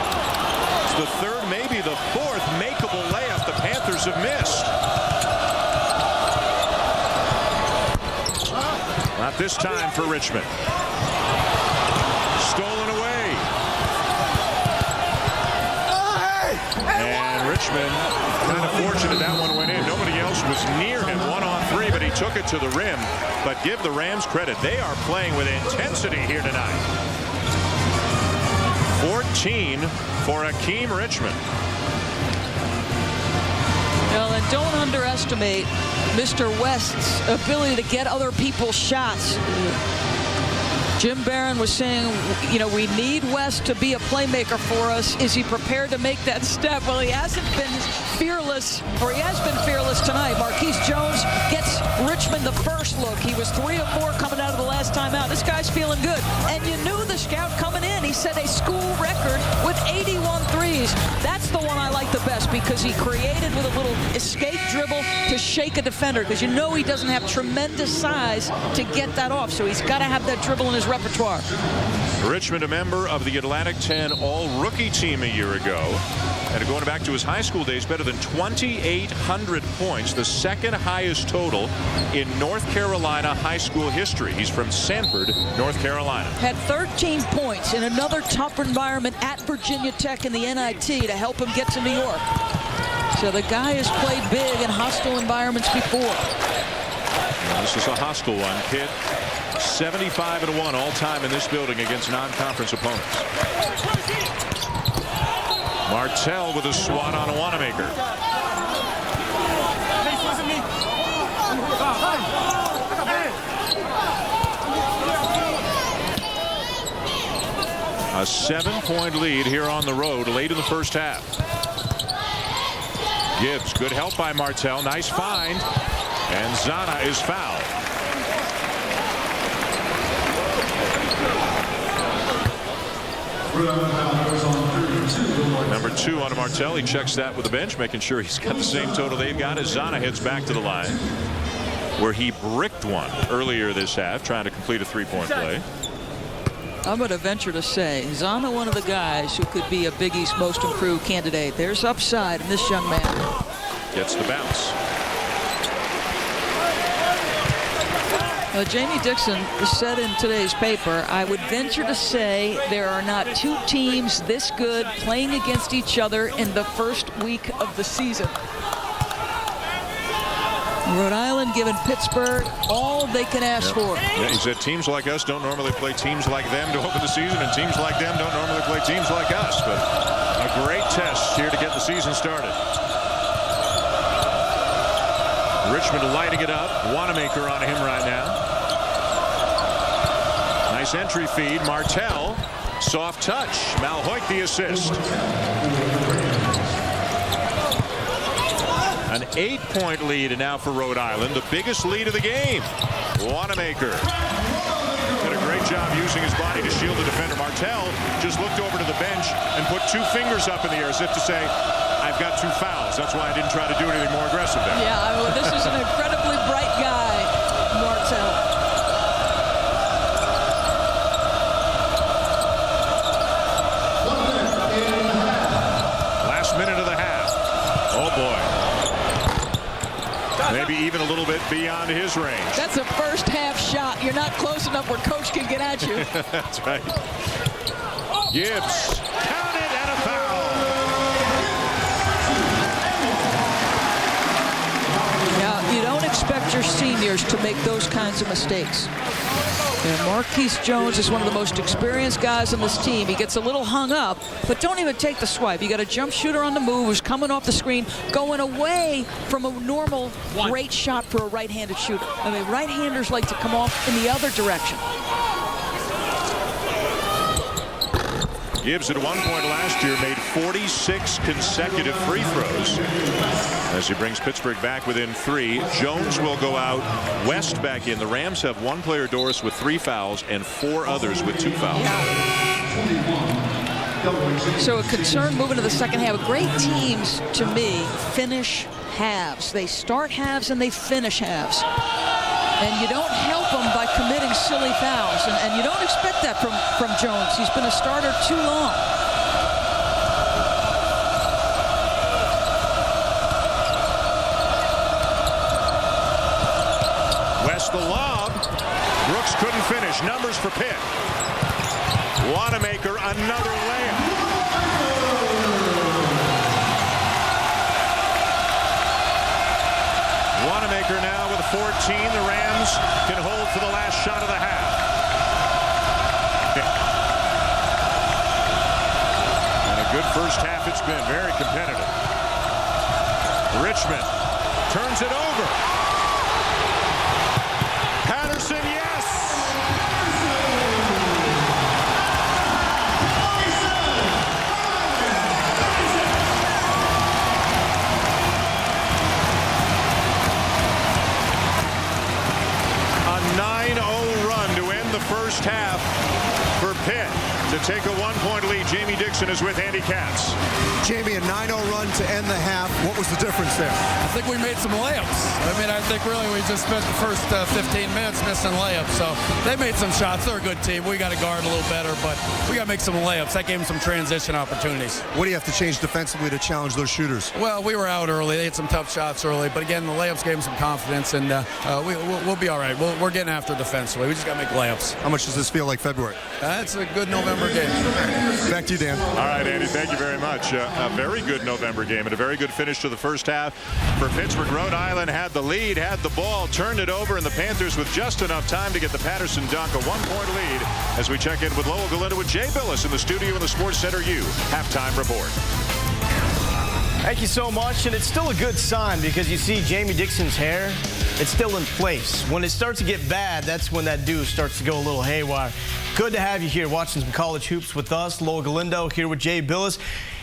It's the 3rd, maybe the 4th makeable layup the Panthers have missed. Not this time for Richmond. Stolen away. And Richmond kind of fortunate that one went in. Nobody else was near him. 1-on-3, but he took it to the rim. But give the Rams credit. They are playing with intensity here tonight. 14 for Akeem Richmond. Well, and don't underestimate Mr. West's ability to get other people's shots. Jim Barron was saying, you know, we need West to be a playmaker for us. Is he prepared to make that step? Well, he hasn't been fearless, or he has been fearless tonight. Marquise Jones gets Richmond the first look. He was 3 of 4 coming out of the last time out. This guy's feeling good. And you knew the scout coming in. He set a school record with 81 threes. That's the one I like the best because he created with a little escape dribble to shake a defender, because you know he doesn't have tremendous size to get that off. So he's got to have that dribble in his repertoire. Richmond, a member of the Atlantic 10 all-rookie team a year ago. And going back to his high school days, better than 2,800 points, the 2nd highest total in North Carolina high school history. He's from Sanford, North Carolina. Had 13 points in another tough environment at Virginia Tech in the NIT to help him get to New York. So the guy has played big in hostile environments before. Well, this is a hostile one. Pitt 75-1 all-time in this building against non-conference opponents. Martell with a swat on Wanamaker. A 7-point lead here on the road late in the first half. Gibbs, good help by Martell. Nice find. And Zana is fouled. Number 2 on Martell. He checks that with the bench, making sure he's got the same total they've got as Zana heads back to the line, where he bricked one earlier this half, trying to complete a 3-point play. I'm going to venture to say Zana, one of the guys who could be a Big East Most Improved candidate. There's upside in this young man. Gets the bounce. Jamie Dixon said in today's paper, I would venture to say there are not 2 teams this good playing against each other in the first week of the season. Rhode Island giving Pittsburgh all they can ask for. Yeah, he said teams like us don't normally play teams like them to open the season, and teams like them don't normally play teams like us. But a great test here to get the season started. Richmond lighting it up. Wanamaker on him right now. Nice entry feed. Martell, soft touch. Malhoik the assist. An 8-point lead now for Rhode Island, the biggest lead of the game. Wanamaker did a great job using his body to shield the defender. Martell just looked over to the bench and put 2 fingers up in the air as if to say, I've got 2 fouls. That's why I didn't try to do anything more aggressive there. Yeah, this is an incredibly bright guy, Martell. into his range. That's a first half shot. You're not close enough where coach can get at you. That's right. Gibbs counted and a foul. Now, you don't expect your seniors to make those kinds of mistakes. And Marquise Jones is one of the most experienced guys on this team. He gets a little hung up, but don't even take the swipe. You got a jump shooter on the move who's coming off the screen, going away from a normal great shot for a right-handed shooter. I mean, right-handers like to come off in the other direction. Gibbs at one point last year made 46 consecutive free throws as he brings Pittsburgh back within 3. Jones will go out, West back in. The Rams have one player, Doris, with 3 fouls and 4 others with 2 fouls. So a concern moving to the second half. Great teams, to me, finish halves. They start halves and they finish halves. And you don't help them by committing silly fouls. And you don't expect that from Jones. He's been a starter too long. West the lob. Brooks couldn't finish. Numbers for Pitt. Wanamaker, another layup. Wanamaker now with 14. The Rams can hold for the last shot of the half. And a good first half it's been. Very competitive. Richmond turns it over. Patterson, yes! First half for Pitt to take a 1-point lead. Jamie Dixon is with Andy Katz. Jamie, a 9-0 run to end the half. What was the difference there? I think we made some layups. I mean, I think really we just spent the first 15 minutes missing layups. So they made some shots. They're a good team. We got to guard a little better, but we got to make some layups. That gave them some transition opportunities. What do you have to change defensively to challenge those shooters? Well, we were out early. They had some tough shots early, but again, the layups gave them some confidence, and we'll be all right. We're getting after defensively. We just got to make layups. How much does this feel like February? It's a good November game. Back to you, Dan. All right, Andy, thank you very much. A very good November game and a very good finish to the first half for Pittsburgh. Rhode Island had the lead, had the ball, turned it over, and the Panthers with just enough time to get the Patterson dunk, a 1-point lead as we check in with Lowell Galindo with Jay Billis in the studio in the Sports Center U halftime report. Thank you so much, and it's still a good sign because you see Jamie Dixon's hair, it's still in place. When it starts to get bad, that's when that dew starts to go a little haywire. Good to have you here watching some college hoops with us. Lowell Galindo here with Jay Billis.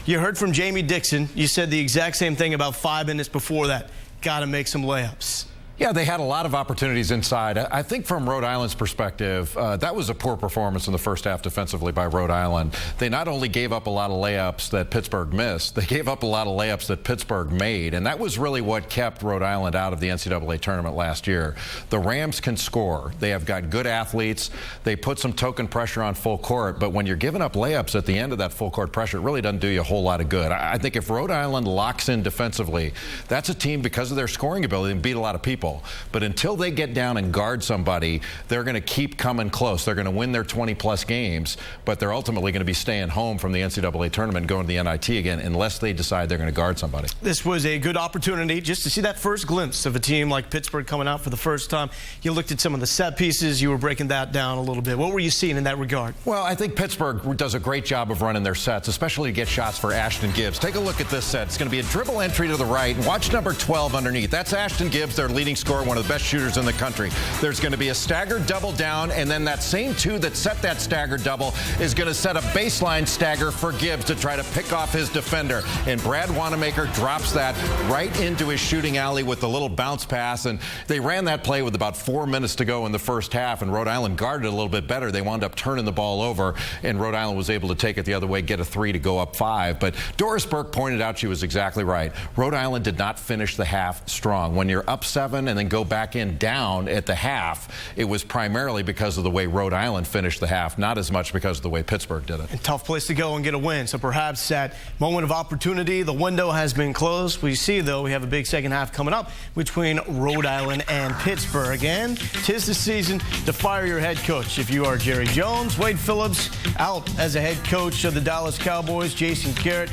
You heard from Jamie Dixon. You said the exact same thing about 5 minutes before that. Got to make some layups. Yeah, they had a lot of opportunities inside. I think from Rhode Island's perspective, that was a poor performance in the first half defensively by Rhode Island. They not only gave up a lot of layups that Pittsburgh missed, they gave up a lot of layups that Pittsburgh made, and that was really what kept Rhode Island out of the NCAA tournament last year. The Rams can score. They have got good athletes. They put some token pressure on full court, but when you're giving up layups at the end of that full court pressure, it really doesn't do you a whole lot of good. I think if Rhode Island locks in defensively, that's a team, because of their scoring ability, and beat a lot of people. But until they get down and guard somebody, they're going to keep coming close. They're going to win their 20-plus games, but they're ultimately going to be staying home from the NCAA tournament and going to the NIT again unless they decide they're going to guard somebody. This was a good opportunity just to see that first glimpse of a team like Pittsburgh coming out for the first time. You looked at some of the set pieces. You were breaking that down a little bit. What were you seeing in that regard? Well, I think Pittsburgh does a great job of running their sets, especially to get shots for Ashton Gibbs. Take a look at this set. It's going to be a dribble entry to the right. Watch number 12 underneath. That's Ashton Gibbs, their leading scorer, one of the best shooters in the country. There's going to be a staggered double down, and then that same 2 that set that staggered double is going to set a baseline stagger for Gibbs to try to pick off his defender. And Brad Wanamaker drops that right into his shooting alley with a little bounce pass, and they ran that play with about 4 minutes to go in the first half, and Rhode Island guarded a little bit better. They wound up turning the ball over, and Rhode Island was able to take it the other way, get a 3 to go up 5. But Doris Burke pointed out she was exactly right. Rhode Island did not finish the half strong. When you're up 7 and then go back in down at the half, it was primarily because of the way Rhode Island finished the half, not as much because of the way Pittsburgh did it. A tough place to go and get a win, so perhaps that moment of opportunity, the window has been closed. We see, though, we have a big second half coming up between Rhode Island and Pittsburgh. And 'tis the season to fire your head coach. If you are Jerry Jones, Wade Phillips out as a head coach of the Dallas Cowboys. Jason Garrett,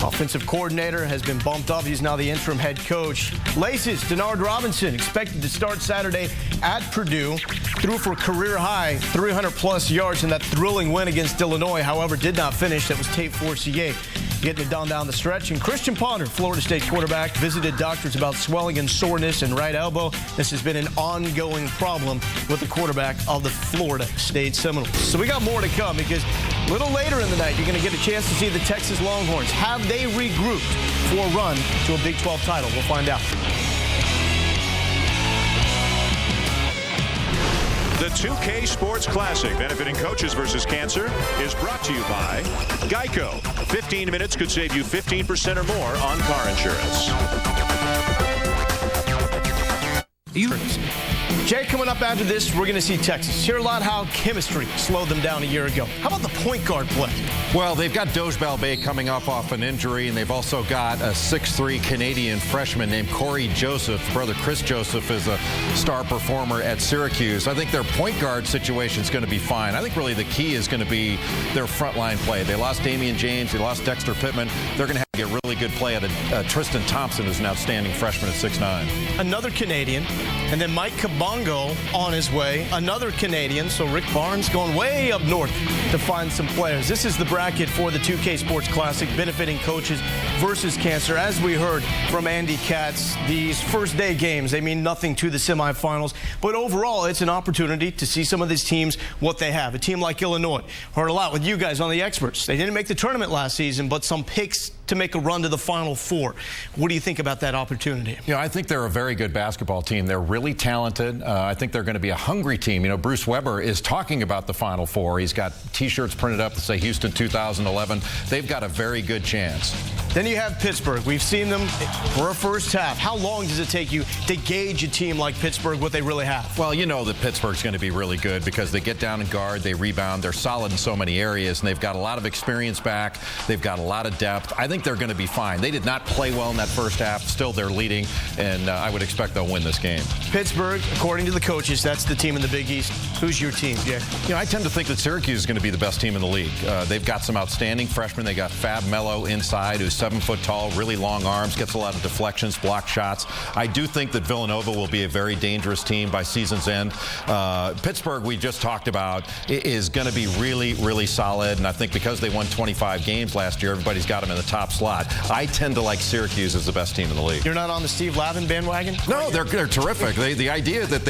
offensive coordinator, has been bumped up. He's now the interim head coach. Laces, Denard Robinson, expected to start Saturday at Purdue. Threw for career high 300-plus yards in that thrilling win against Illinois. However, did not finish. That was tape 4CA. Getting it down the stretch. And Christian Ponder, Florida State quarterback, visited doctors about swelling and soreness in right elbow. This has been an ongoing problem with the quarterback of the Florida State Seminoles. So we got more to come, because a little later in the night, you're going to get a chance to see the Texas Longhorns. Have they regrouped for a run to a Big 12 title? We'll find out. The 2K Sports Classic, benefiting Coaches versus Cancer, is brought to you by Geico. 15 minutes could save you 15% or more on car insurance. Jay, coming up after this, we're going to see Texas. Hear a lot how chemistry slowed them down a year ago. How about the point guard play? Well, they've got Doge Balbay coming up off an injury, and they've also got a 6'3" Canadian freshman named Corey Joseph. Brother Chris Joseph is a star performer at Syracuse. I think their point guard situation is going to be fine. I think really the key is going to be their frontline play. They lost Damian James. They lost Dexter Pittman. They're going to have to get really good play out of Tristan Thompson, who's an outstanding freshman at 6'9". Another Canadian. And then Mike Kabongo on his way. Another Canadian. So Rick Barnes going way up north to find some players. This is the bracket for the 2K Sports Classic, benefiting Coaches versus Cancer. As we heard from Andy Katz, these first day games, they mean nothing to the semifinals. But overall, it's an opportunity to see some of these teams, what they have. A team like Illinois. Heard a lot with you guys on the experts. They didn't make the tournament last season, but some picks to make a run to the Final Four. What do you think about that opportunity? You know, I think they're a very good basketball team. They're really talented. I think they're going to be a hungry team. You know, Bruce Weber is talking about the Final Four. He's got T-shirts printed up that say Houston 2011. They've got a very good chance. Then you have Pittsburgh. We've seen them for a first half. How long does it take you to gauge a team like Pittsburgh, what they really have? Well, you know that Pittsburgh's going to be really good because they get down and guard, they rebound, they're solid in so many areas, and they've got a lot of experience back. They've got a lot of depth. I think they're going to be fine. They did not play well in that first half. Still, they're leading, and I would expect they'll win this game. Pittsburgh, according to the coaches, that's the team in the Big East. Who's your team, Jay? You know, I tend to think that Syracuse is going to be the best team in the league. They've got some outstanding freshmen. They got Fab Mello inside, who's 7 foot tall, really long arms, gets a lot of deflections, block shots. I do think that Villanova will be a very dangerous team by season's end. Pittsburgh, we just talked about, is going to be really, really solid, and I think because they won 25 games last year, everybody's got them in the top slot. I tend to like Syracuse as the best team in the league. You're not on the Steve Lavin bandwagon? No, they're terrific. The idea that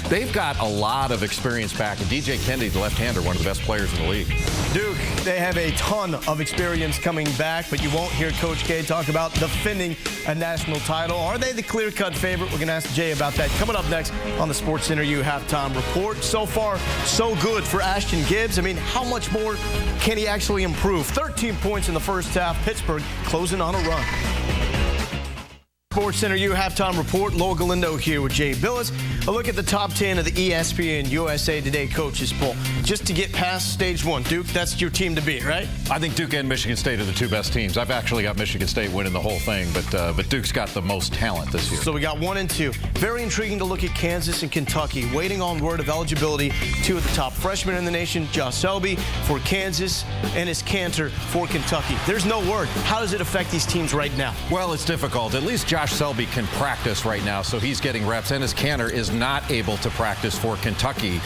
they've got a lot of experience back, and DJ Kennedy, the left-hander, one of the best players in the league. Duke, they have a ton of experience coming back, but you won't hear Coach K talk about defending a national title. Are they the clear-cut favorite? We're going to ask Jay about that coming up next on the Sports Center U Halftime Report. So far, so good for Ashton Gibbs. I mean, how much more can he actually improve? 13 points in the first half. Pittsburgh closing on a run. Sports Center U Halftime Report. Lowell Galindo here with Jay Billis. A look at the top 10 of the ESPN USA Today Coaches Poll. Just to get past stage one, Duke, that's your team to beat, right? I think Duke and Michigan State are the two best teams. I've actually got Michigan State winning the whole thing, but Duke's got the most talent this year. So we got 1 and 2. Very intriguing to look at Kansas and Kentucky. Waiting on word of eligibility. 2 of the top freshmen in the nation, Josh Selby for Kansas, and Enes Kanter for Kentucky. There's no word. How does it affect these teams right now? Well, it's difficult. At least Josh Selby can practice right now, so he's getting reps. Enes Kanter is not able to practice for Kentucky.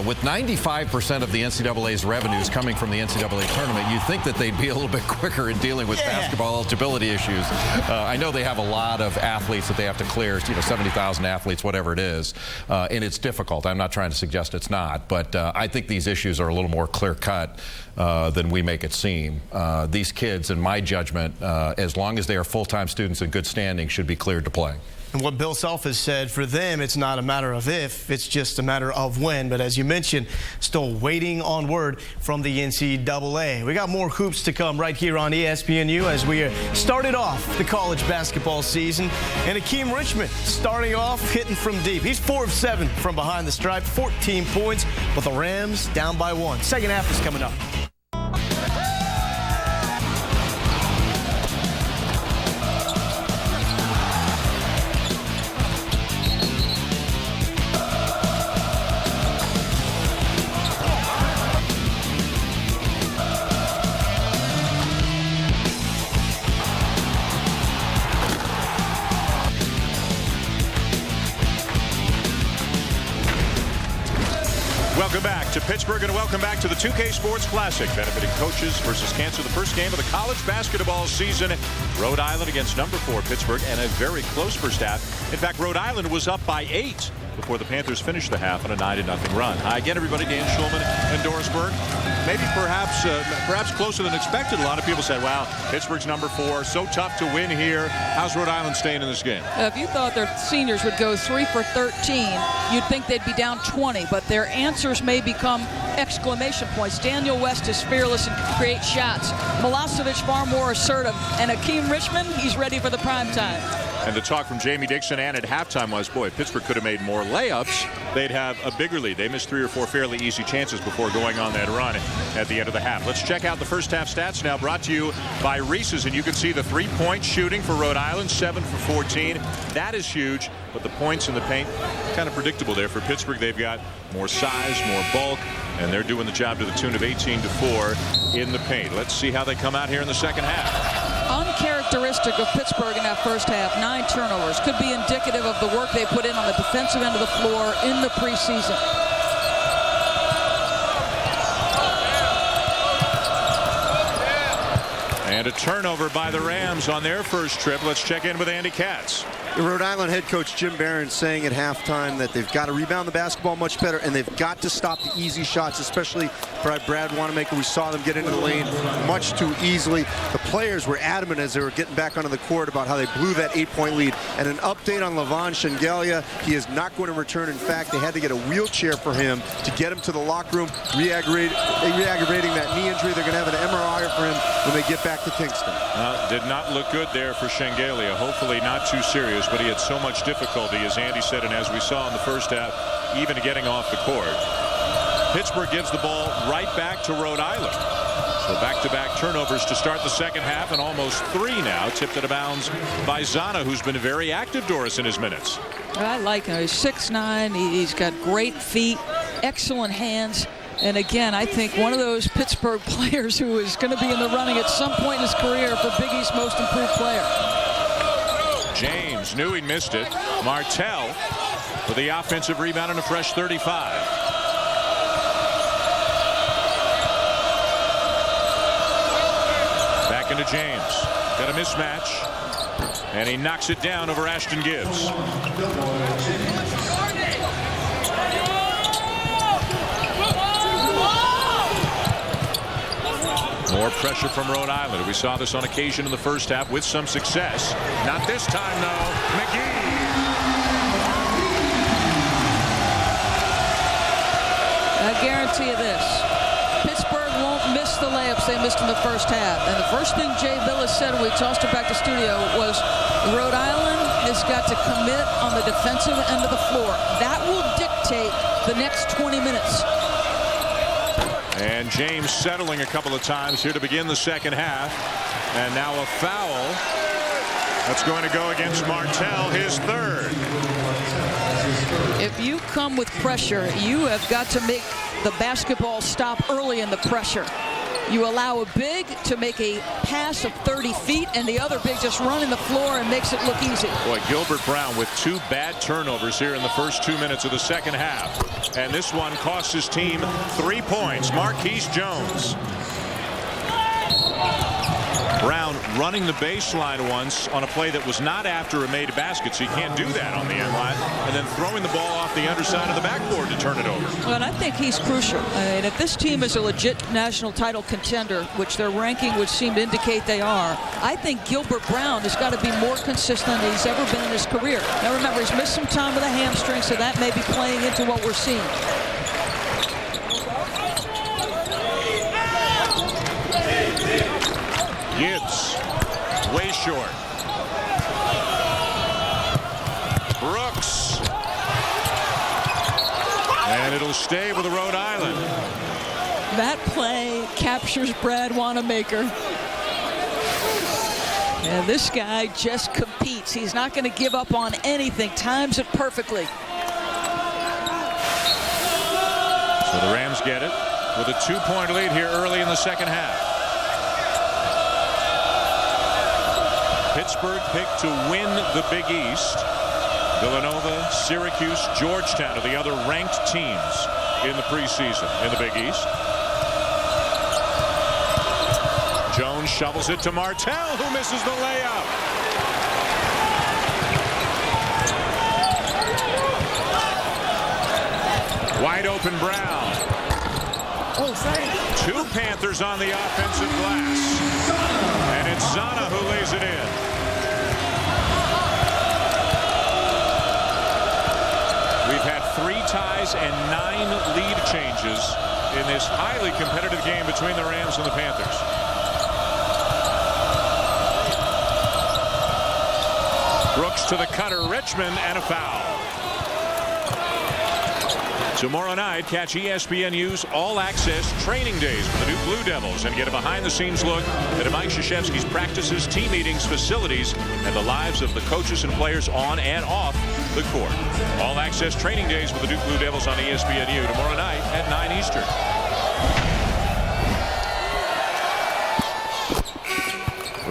With 95% of the NCAA's revenues coming from the NCAA tournament, you'd think that they'd be a little bit quicker in dealing with basketball eligibility issues. I know they have a lot of athletes that they have to clear, 70,000 athletes, whatever it is, and it's difficult. I'm not trying to suggest it's not, but I think these issues are a little more clear-cut than we make it seem. These kids, in my judgment, as long as they are full-time students in good standing, should should be cleared to play. And what Bill Self has said, for them, it's not a matter of if, it's just a matter of when. But as you mentioned, still waiting on word from the NCAA. We got more hoops to come right here on ESPNU as we started off the college basketball season. And Akeem Richmond starting off hitting from deep. He's 4 of 7 from behind the stripe, 14 points, but the Rams down by 1. Second half is coming up. Welcome back to Pittsburgh and welcome back to the 2K Sports Classic, benefiting coaches versus cancer. The first game of the college basketball season. Rhode Island against number 4 Pittsburgh, and a very close first half. In fact, Rhode Island was up by 8 before the Panthers finished the half on a 9-0 run. Hi again, everybody. Dan Schulman and Dorisburg. Maybe perhaps closer than expected. A lot of people said, wow, Pittsburgh's number 4, so tough to win here. How's Rhode Island staying in this game? If you thought their seniors would go 3 for 13, you'd think they'd be down 20, but their answers may become exclamation points. Daniel West is fearless and can create shots. Milosevic far more assertive, and Akeem Richmond, he's ready for the prime time. And the talk from Jamie Dixon and at halftime was, boy, if Pittsburgh could have made more layups, they'd have a bigger lead. They missed 3 or 4 fairly easy chances before going on that run at the end of the half. Let's check out the first half stats now, brought to you by Reese's. And you can see the 3-point shooting for Rhode Island, 7 for 14. That is huge, but the points in the paint, kind of predictable there. For Pittsburgh, they've got more size, more bulk, and they're doing the job to the tune of 18-4 in the paint. Let's see how they come out here in the second half. Uncharacteristic of Pittsburgh in that first half. 9 turnovers. Could be indicative of the work they put in on the defensive end of the floor in the preseason. And a turnover by the Rams on their first trip. Let's check in with Andy Katz. The Rhode Island head coach Jim Barron saying at halftime that they've got to rebound the basketball much better, and they've got to stop the easy shots, especially Brad Wanamaker. We saw them get into the lane much too easily. The players were adamant as they were getting back onto the court about how they blew that 8-point lead. And an update on Levon Shengelia, he is not going to return. In fact, they had to get a wheelchair for him to get him to the locker room, re-aggravating that knee injury. They're going to have an MRI for him when they get back to Kingston. Did not look good there for Shengelia. Hopefully not too serious, but he had so much difficulty, as Andy said, and as we saw in the first half, even getting off the court. Pittsburgh gives the ball right back to Rhode Island. So back-to-back turnovers to start the second half, and almost 3 now. Tipped out of bounds by Zana, who's been very active, Doris, in his minutes. I like him. He's 6'9". He's got great feet, excellent hands. And again, I think one of those Pittsburgh players who is going to be in the running at some point in his career for Big East Most Improved Player. James knew he missed it. Martell with the offensive rebound and a fresh 35. Back into James. Got a mismatch. And he knocks it down over Ashton Gibbs. More pressure from Rhode Island. We saw this on occasion in the first half with some success. Not this time, though. McGee. I guarantee you this. Pittsburgh won't miss the layups they missed in the first half. And the first thing Jay Billis said when we tossed it back to studio was Rhode Island has got to commit on the defensive end of the floor. That will dictate the next 20 minutes. And James settling a couple of times here to begin the second half. And now a foul. That's going to go against Martell, his third. If you come with pressure, you have got to make the basketball stop early in the pressure. You allow a big to make a pass of 30 feet, and the other big just running the floor and makes it look easy. Boy, Gilbert Brown with 2 bad turnovers here in the first 2 minutes of the second half. And this one costs his team 3 points. Marquise Jones. Brown running the baseline once on a play that was not after a made basket, so you can't do that on the end line, and then throwing the ball off the underside of the backboard to turn it over. Well, and I think he's crucial. And if this team is a legit national title contender, which their ranking would seem to indicate they are, I think Gilbert Brown has got to be more consistent than he's ever been in his career. Now remember, he's missed some time with a hamstring, so that may be playing into what we're seeing. Gibbs, way short. Brooks. And it'll stay with the Rhode Island. That play captures Brad Wanamaker. And this guy just competes. He's not going to give up on anything. Times it perfectly. So the Rams get it with a 2-point lead here early in the second half. Pittsburgh picked to win the Big East. Villanova, Syracuse, Georgetown are the other ranked teams in the preseason in the Big East. Jones shovels it to Martell, who misses the layup. Wide open Brown. Two Panthers on the offensive glass. And it's Zana who lays it in. We've had 3 ties and 9 lead changes in this highly competitive game between the Rams and the Panthers. Brooks to the cutter, Richmond, and a foul. Tomorrow night, catch ESPNU's all-access training days for the new Blue Devils and get a behind-the-scenes look at Mike Krzyzewski's practices, team meetings, facilities, and the lives of the coaches and players on and off the court. All-access training days for the Duke Blue Devils on ESPNU tomorrow night at 9 Eastern.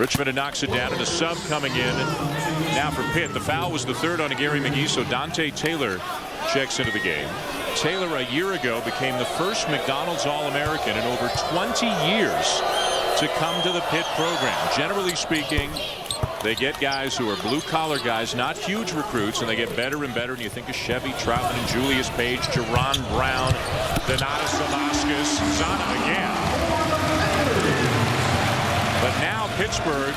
Richmond knocks it down, and a sub coming in now for Pitt. The foul was the 3rd on Gary McGee, so Dante Taylor checks into the game. Taylor a year ago became the first McDonald's All-American in over 20 years to come to the Pitt program. Generally speaking, they get guys who are blue-collar guys, not huge recruits, and they get better and better. And you think of Chevy Troutman and Julius Page, Jerron Brown, Donatas Savaskas, Zana again. But now Pittsburgh,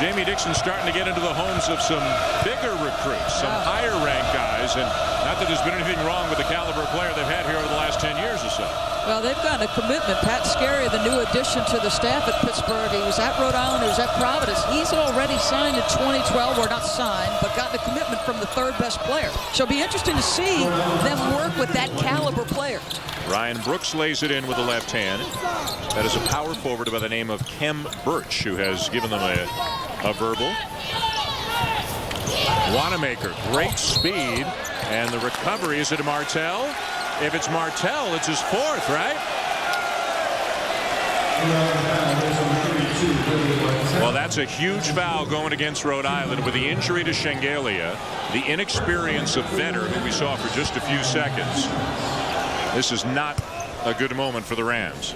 Jamie Dixon starting to get into the homes of some bigger recruits, some higher-ranked guys, and not that there's been anything wrong with the caliber of player they've had here over the last 10 years or so. Well, they've got a commitment. Pat Scarry, the new addition to the staff at Pittsburgh, he was at Rhode Island, he was at Providence. He's already signed in 2012, or not signed, but gotten a commitment from the 3rd best player. So it'll be interesting to see them work with that caliber player. Ryan Brooks lays it in with the left hand. That is a power forward by the name of Kem Birch, who has given them a verbal. Wanamaker, great speed, and the recovery, is it Martell? If it's Martell, it's his 4th, right? Well, that's a huge foul going against Rhode Island with the injury to Shengelia, the inexperience of Vetter, who we saw for just a few seconds. This is not a good moment for the Rams.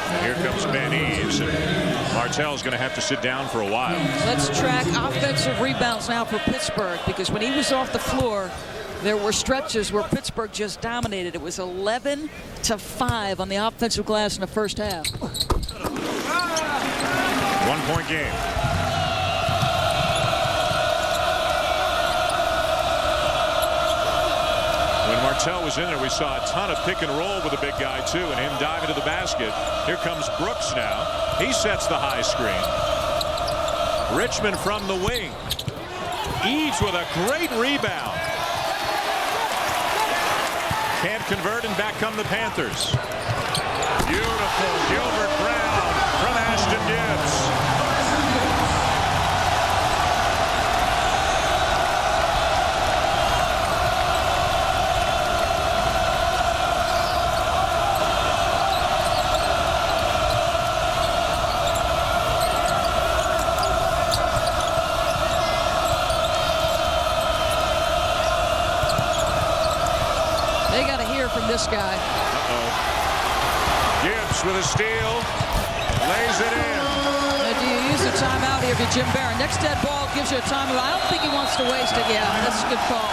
And here comes Ben Eves. Martell's going to have to sit down for a while. Let's track offensive rebounds now for Pittsburgh, because when he was off the floor, there were stretches where Pittsburgh just dominated. It was 11-5 on the offensive glass in the first half. 1-point game. When Martell was in there, we saw a ton of pick and roll with a big guy, too, and him diving to the basket. Here comes Brooks now. He sets the high screen. Richmond from the wing. Eves with a great rebound. Can't convert, and back come the Panthers. Beautiful Gilbert Brown from Ashton Gibbs. from this guy. Gibbs with a steal. Lays it in. Do you use a timeout here for Jim Barron? Next dead ball gives you a timeout. I don't think he wants to waste it. Yeah, that's a good call.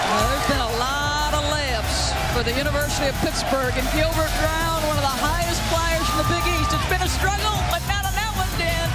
Well, there's been a lot of layups for the University of Pittsburgh. And Gilbert Brown, one of the highest flyers in the Big East. It's been a struggle, but not on that one, Dan.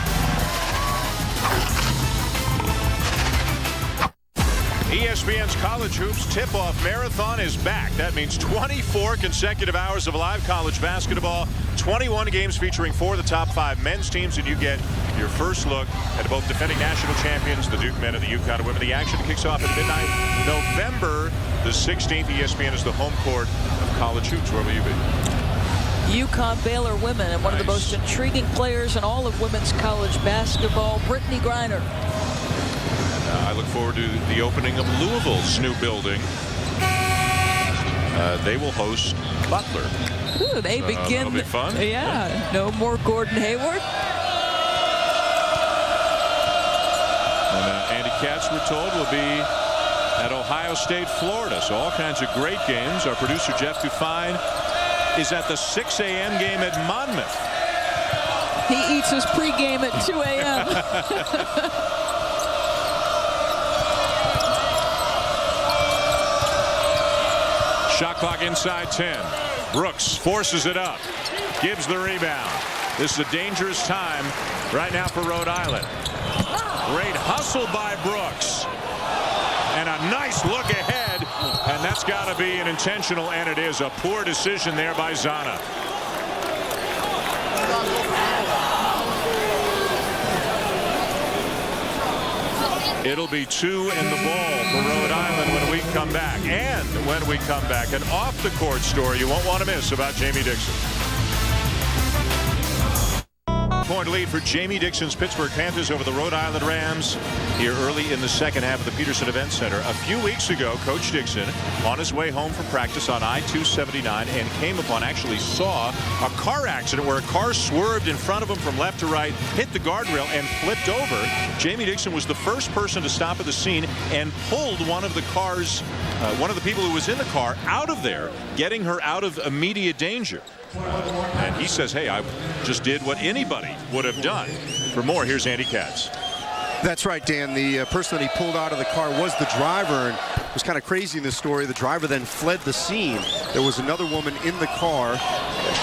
ESPN's College Hoops Tip-Off Marathon is back. That means 24 consecutive hours of live college basketball, 21 games featuring 4 of the top 5 men's teams, and you get your first look at both defending national champions, the Duke men and the UConn women. The action kicks off at midnight, November the 16th. ESPN is the home court of college hoops. Where will you be? UConn Baylor women, and one of the most intriguing players in all of women's college basketball, Brittany Griner. I look forward to the opening of Louisville's new building. They will host Butler. Ooh, they begin. That'll be fun. Yeah, no more Gordon Hayward. And Andy Katz, we're told, will be at Ohio State, Florida. So all kinds of great games. Our producer, Jeff Dufine, is at the 6 a.m. game at Monmouth. He eats his pregame at 2 a.m. Shot clock inside 10. Brooks forces it up. Gives the rebound. This is a dangerous time right now for Rhode Island. Great hustle by Brooks. And a nice look ahead. And that's got to be an intentional, and it is a poor decision there by Zana. It'll be 2 in the ball for Rhode Island when we come back. And when we come back, an off-the-court story you won't want to miss about Jamie Dixon. Point lead for Jamie Dixon's Pittsburgh Panthers over the Rhode Island Rams here early in the second half of the Peterson Event Center. A few weeks ago, Coach Dixon, on his way home from practice on I-279, and came upon, actually saw, a car accident where a car swerved in front of him from left to right, hit the guardrail, and flipped over. Jamie Dixon was the first person to stop at the scene and pulled one of the people who was in the car out of there, getting her out of immediate danger. And he says, hey, I just did what anybody would have done. For more, here's Andy Katz. That's right, Dan. The person that he pulled out of the car was the driver, and it was kind of crazy in this story. The driver then fled the scene. There was another woman in the car.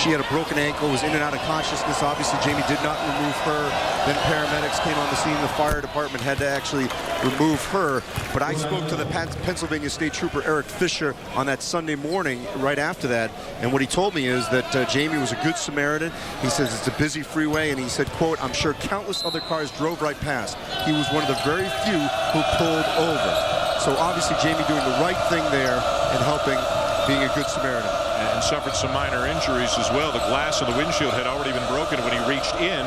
She had a broken ankle, was in and out of consciousness. Obviously, Jamie did not remove her. Then paramedics came on the scene. The fire department had to actually remove her. But I spoke to the Pennsylvania State Trooper Eric Fisher on that Sunday morning right after that. And what he told me is that Jamie was a good Samaritan. He says it's a busy freeway. And he said, quote, I'm sure countless other cars drove right past. He was one of the very few who pulled over. So obviously, Jamie doing the right thing there and helping, being a good Samaritan. And suffered some minor injuries as well. The glass of the windshield had already been broken when he reached in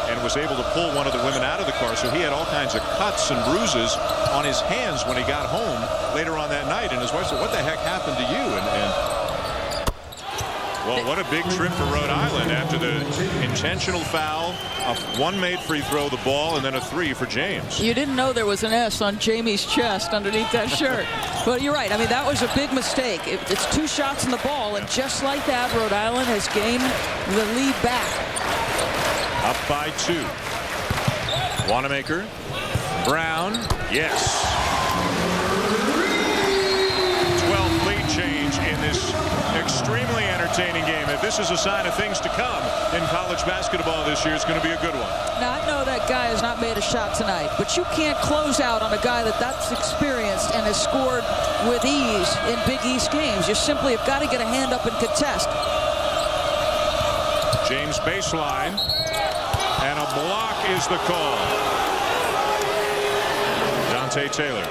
and was able to pull one of the women out of the car. So he had all kinds of cuts and bruises on his hands when he got home later on that night. And his wife said, what the heck happened to you? Well, what a big trip for Rhode Island after the intentional foul, one made free throw, the ball, and then a 3 for James. You didn't know there was an S on Jamie's chest underneath that shirt. But you're right. I mean, that was a big mistake. It's 2 shots in the ball, and just like that, Rhode Island has gained the lead back. Up by 2. Wanamaker. Brown. Yes. 12 lead change in this extremely entertaining game. If this is a sign of things to come in college basketball this year, it's going to be a good one. Now, I know that guy has not made a shot tonight, but you can't close out on a guy that's experienced and has scored with ease in Big East games. You simply have got to get a hand up and contest. James baseline, and a block is the call. Dante Taylor.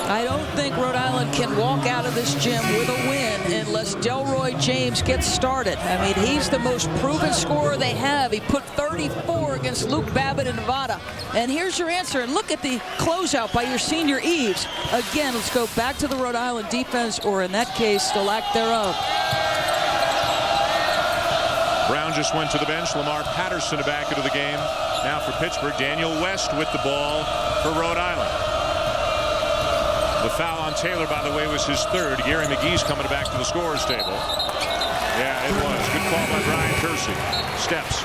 I don't think Rhode Island can walk out of this gym with a win unless Delroy James gets started. I mean, he's the most proven scorer they have. He put 34 against Luke Babbitt in Nevada. And here's your answer. And look at the closeout by your senior Eves. Again, let's go back to the Rhode Island defense, or in that case, the lack thereof. Brown just went to the bench. Lamar Patterson back into the game. Now for Pittsburgh, Daniel West with the ball for Rhode Island. The foul on Taylor, by the way, was his third. Gary McGee's coming back to the scorer's table. Yeah, it was. Good call by Brian Kersey. Steps.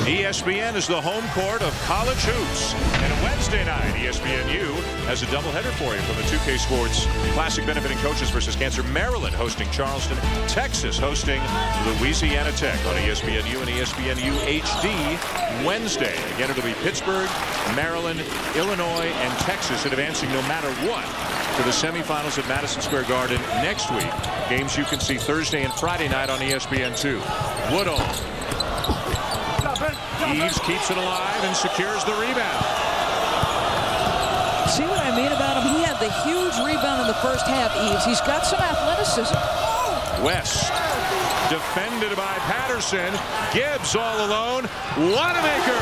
ESPN is the home court of college hoops. And Wednesday night, ESPNU has a doubleheader for you from the 2K Sports Classic benefiting Coaches versus Cancer. Maryland hosting Charleston. Texas hosting Louisiana Tech on ESPNU and ESPNU HD Wednesday. Again, it'll be Pittsburgh, Maryland, Illinois, and Texas advancing no matter what to the semifinals at Madison Square Garden next week. Games you can see Thursday and Friday night on ESPN2. Woodall. Eves keeps it alive and secures the rebound. See what I mean about him? He had the huge rebound in the first half, Eves. He's got some athleticism. West. Defended by Patterson. Gibbs all alone. Wanamaker.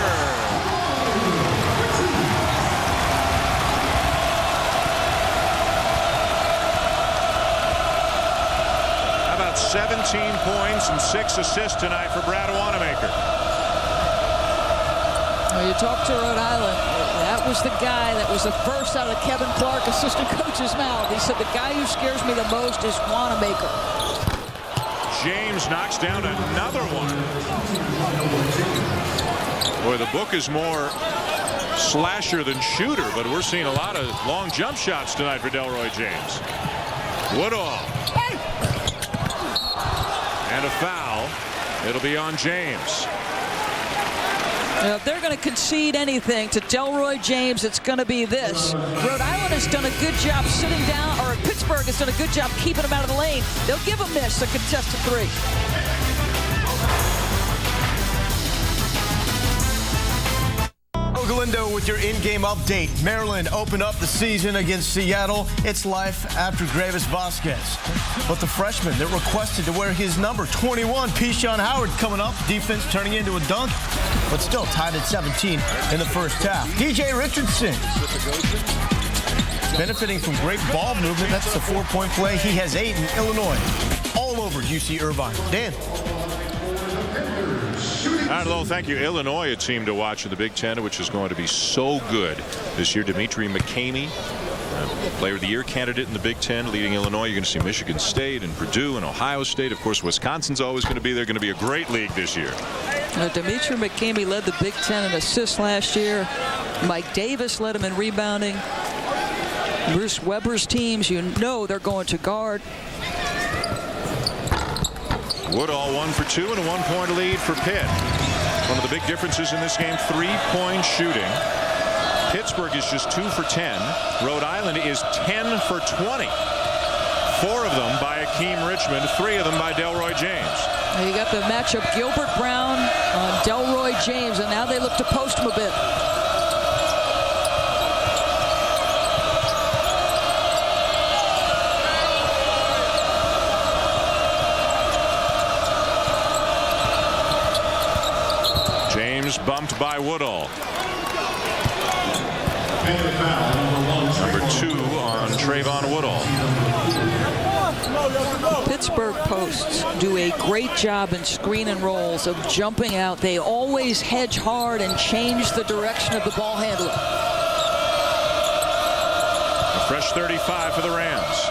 How about 17 points and 6 assists tonight for Brad Wanamaker? Well, you talk to Rhode Island, that was the guy that was the first out of Kevin Clark, assistant coach's mouth. He said, the guy who scares me the most is Wanamaker. James knocks down another one. Boy, the book is more slasher than shooter, but we're seeing a lot of long jump shots tonight for Delroy James. Woodall. And a foul. It'll be on James. Now, if they're going to concede anything to Delroy James, it's going to be this. Rhode Island has done a good job sitting down, or Pittsburgh has done a good job keeping him out of the lane. They'll give a miss, a contested three. Galindo with your in-game update. Maryland opened up the season against Seattle. It's life after Gravis Vasquez. But the freshman that requested to wear his number 21, Pishon Howard, coming up. Defense turning into a dunk, but still tied at 17 in the first half. DJ Richardson benefiting from great ball movement. That's the 4-point play. He has 8 in Illinois. All over UC Irvine. Dan. All right, well, thank you. Illinois, a team to watch in the Big Ten, which is going to be so good this year. Dimitri McCamey, Player of the Year candidate in the Big Ten, leading Illinois. You're going to see Michigan State and Purdue and Ohio State. Of course, Wisconsin's always going to be there. Going to be a great league this year. Dimitri McCamey led the Big Ten in assists last year. Mike Davis led him in rebounding. Bruce Weber's teams, you know they're going to guard. Woodall 1 for 2 and a 1-point lead for Pitt. One of the big differences in this game, 3-point shooting. Pittsburgh is just 2 for 10. Rhode Island is 10 for 20. 4 of them by Akeem Richmond, 3 of them by Delroy James. You got the matchup Gilbert Brown on Delroy James, and now they look to post him a bit. Bumped by Woodall. Number 2 on Trayvon Woodall. Pittsburgh posts do a great job in screen and rolls of jumping out. They always hedge hard and change the direction of the ball handler. A fresh 35 for the Rams.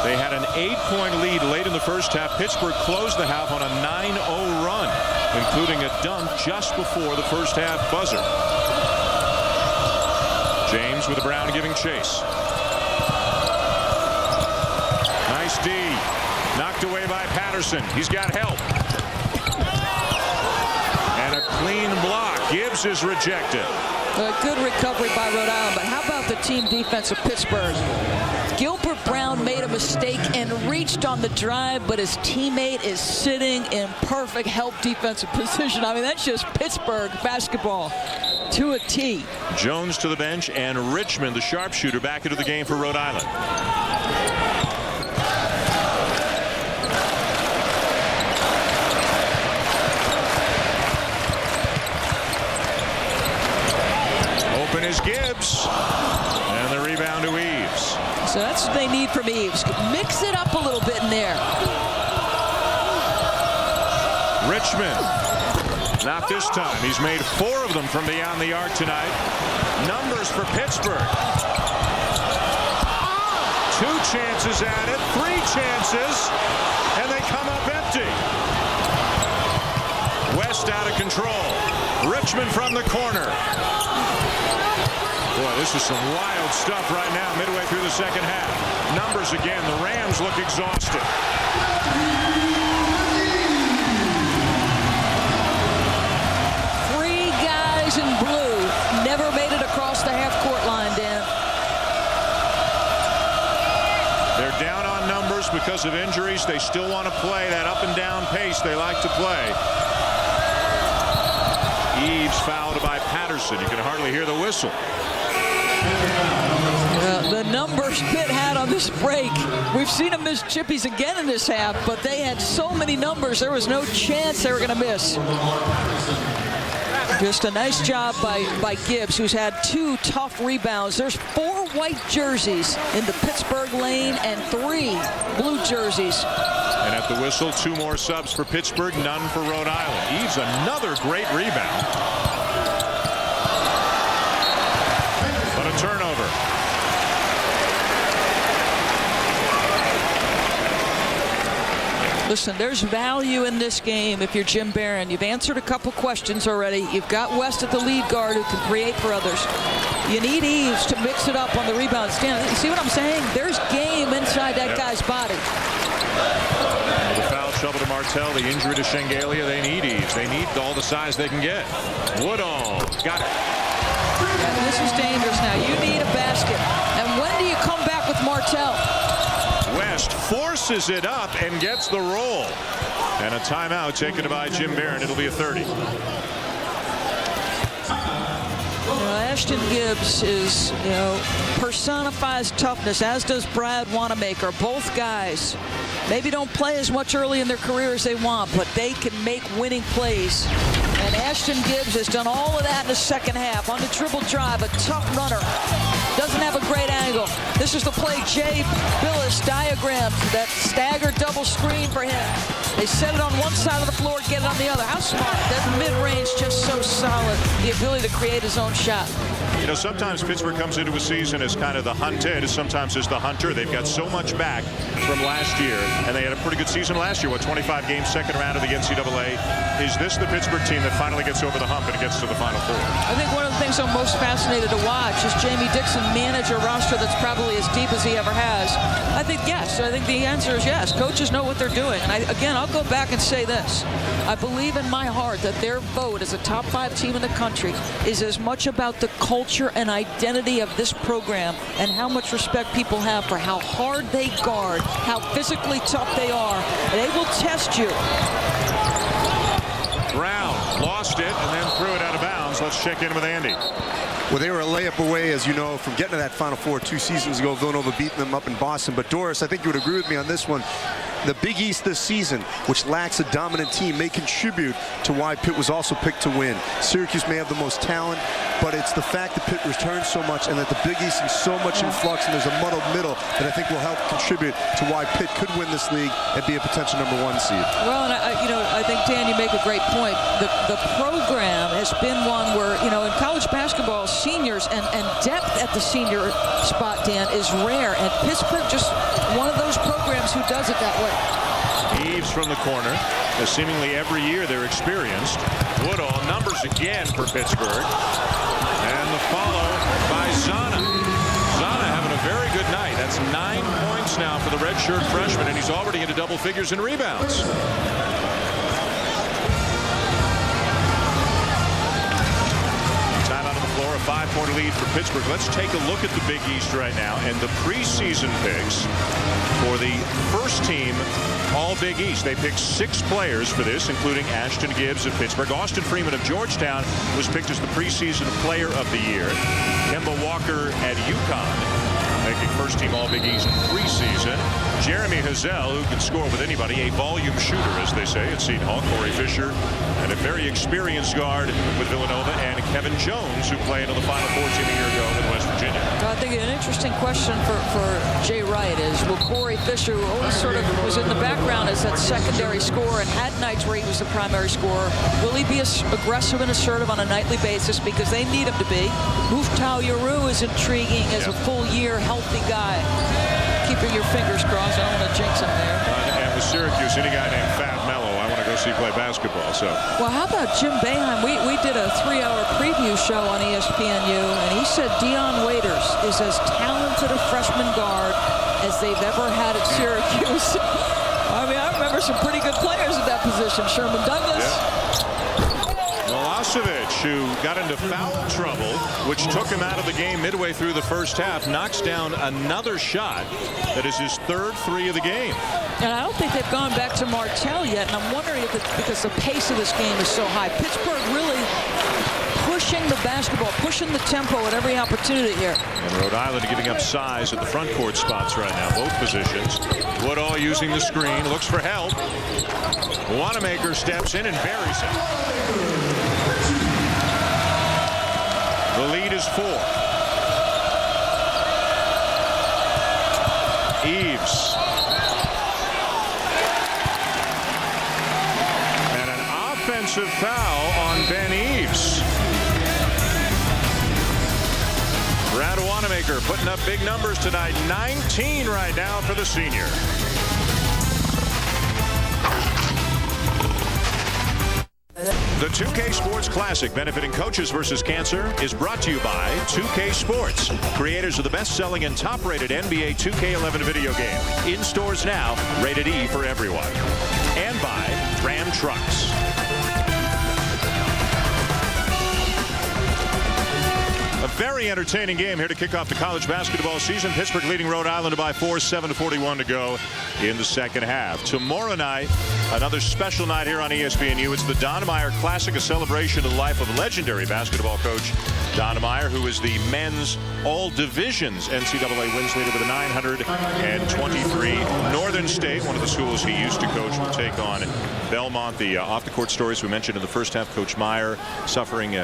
They had an 8-point lead late in the first half. Pittsburgh closed the half on a 9-0 run, including a dunk just before the first half buzzer. James with Brown giving chase. Nice D. Knocked away by Patterson. He's got help. And a clean block. Gibbs is rejected. A good recovery by Rhode Island, but how about the team defense of Pittsburgh? Gilbert Brown made a mistake and reached on the drive, but his teammate is sitting in perfect help defensive position. I mean, that's just Pittsburgh basketball to a T. Jones to the bench, and Richmond, the sharpshooter, back into the game for Rhode Island. Open is Gibbs, and the rebound to Eves. So that's what they need from Eves. Mix it up a little bit in there. Richmond Not this time. He's made 4 of them from beyond the arc tonight. Numbers for Pittsburgh. 2 chances at it, 3 chances, and they come up empty. West out of control. Richmond from the corner. Boy, this is some wild stuff right now, midway through the second half. Numbers again. The Rams look exhausted. 3 guys in blue never made it across the half-court line, Dan. They're down on numbers because of injuries. They still want to play that up and down pace they like to play. Eves fouled by Patterson. You can hardly hear the whistle. The numbers Pitt had on this break. We've seen them miss chippies again in this half, but they had so many numbers, there was no chance they were going to miss. Just a nice job by Gibbs, who's had 2 tough rebounds. There's 4 white jerseys in the Pittsburgh lane and 3 blue jerseys. And at the whistle, 2 more subs for Pittsburgh, none for Rhode Island. Eves another great rebound. But a turnover. Listen, there's value in this game if you're Jim Barron. You've answered a couple questions already. You've got West at the lead guard who can create for others. You need Eves to mix it up on the rebounds. Dan, you see what I'm saying? There's game inside that guy's body. The foul trouble to Martell, the injury to Shengelia. They need Eves. They need all the size they can get. Woodall got it. Yeah, this is dangerous now. You need a basket. And when do you come back with Martell? West forces it up and gets the roll. And a timeout taken by Jim Barron. It'll be a 30. Ashton Gibbs is, personifies toughness, as does Brad Wanamaker. Both guys maybe don't play as much early in their career as they want, but they can make winning plays. And Ashton Gibbs has done all of that in the second half. On the dribble drive, a tough runner. Doesn't have a great angle. This is the play Jay Billis diagrammed, that stagger double screen for him. They set it on one side of the floor, get it on the other. How smart. That mid-range just so solid. The ability to create his own shot. Sometimes Pittsburgh comes into a season as kind of the hunted, sometimes as the hunter. They've got so much back from last year, and they had a pretty good season last year. 25 games, second round of the NCAA. Is this the Pittsburgh team that finally gets over the hump and gets to the Final Four? I think one of the things I'm most fascinated to watch is Jamie Dixon manage a roster that's probably as deep as he ever has. I think yes. I think the answer is yes. Coaches know what they're doing. And I'll go back and say this. I believe in my heart that their vote as a top 5 team in the country is as much about the culture and identity of this program and how much respect people have for how hard they guard, how physically tough they are. They will test you. Brown lost it and then threw it out of bounds. Let's check in with Andy. Well, they were a layup away, as you know, from getting to that Final Four 2 seasons ago. Villanova beating them up in Boston. But Doris, I think you would agree with me on this one. The Big East this season, which lacks a dominant team, may contribute to why Pitt was also picked to win. Syracuse may have the most talent, but it's the fact that Pitt returns so much and that the Big East is so much in flux and there's a muddled middle that I think will help contribute to why Pitt could win this league and be a potential #1 seed. Well, and I think, Dan, you make a great point. The program has been one where, in college basketball, seniors and depth at the senior spot, Dan, is rare. And Pittsburgh just one of those programs who does it that way. Eves from the corner. Seemingly every year they're experienced. Woodall numbers again for Pittsburgh. And the follow by Zana. Zana having a very good night. That's 9 points now for the redshirt freshman, and he's already into double figures in rebounds. Timeout on the floor, a 5-point lead for Pittsburgh. Let's take a look at the Big East right now and the preseason picks for the first team All Big East. They picked 6 players for this, including Ashton Gibbs of Pittsburgh. Austin Freeman of Georgetown was picked as the preseason player of the year. Kemba Walker at UConn, making first team All Big East preseason. Jeremy Hazel, who can score with anybody, a volume shooter, as they say, at Seton Hall. Corey Fisher, and a very experienced guard with Villanova, and Kevin Jones, who played on the Final Four team a year ago in West Virginia. I think an interesting question for Jay Wright is, will Corey Fisher, who always sort of was in the background as that secondary scorer and had nights where he was the primary scorer, will he be aggressive and assertive on a nightly basis, because they need him to be? Muftau Yaru is intriguing as a full-year healthy guy. Keeping your fingers crossed. I don't want to jinx him there. And with Syracuse, any guy named Fab Mello, I want to go see play basketball. So. Well, how about Jim Boeheim? We did a 3-hour preview show on ESPNU, and he said Dion Waiters is as talented a freshman guard as they've ever had at Syracuse. I mean, I remember some pretty good players at that position. Sherman Douglas. Milosevic, who got into foul trouble, which took him out of the game midway through the first half, knocks down another shot that is his third 3 of the game. And I don't think they've gone back to Martell yet, and I'm wondering if it's because the pace of this game is so high. Pittsburgh really pushing the basketball, pushing the tempo at every opportunity here. And Rhode Island giving up size at the front court spots right now, both positions. Woodall using the screen, looks for help. Wanamaker steps in and buries it. The lead is 4. Eves. And an offensive foul on Ben Eves. Brad Wanamaker putting up big numbers tonight. 19 right now for the senior. The 2K Sports Classic, benefiting Coaches versus Cancer, is brought to you by 2K Sports, creators of the best-selling and top-rated NBA 2K11 video game. In stores now, rated E for everyone. And by Ram Trucks. A very entertaining game here to kick off the college basketball season. Pittsburgh leading Rhode Island by 4, 7:41 to go in the second half. Tomorrow night, another special night here on ESPNU. It's the Donnemeyer Classic, a celebration of the life of legendary basketball coach Donnemeyer, who is the men's all divisions NCAA wins leader with a 923. Northern State, one of the schools he used to coach, will take on Belmont. The off-the-court stories we mentioned in the first half, Coach Meyer suffering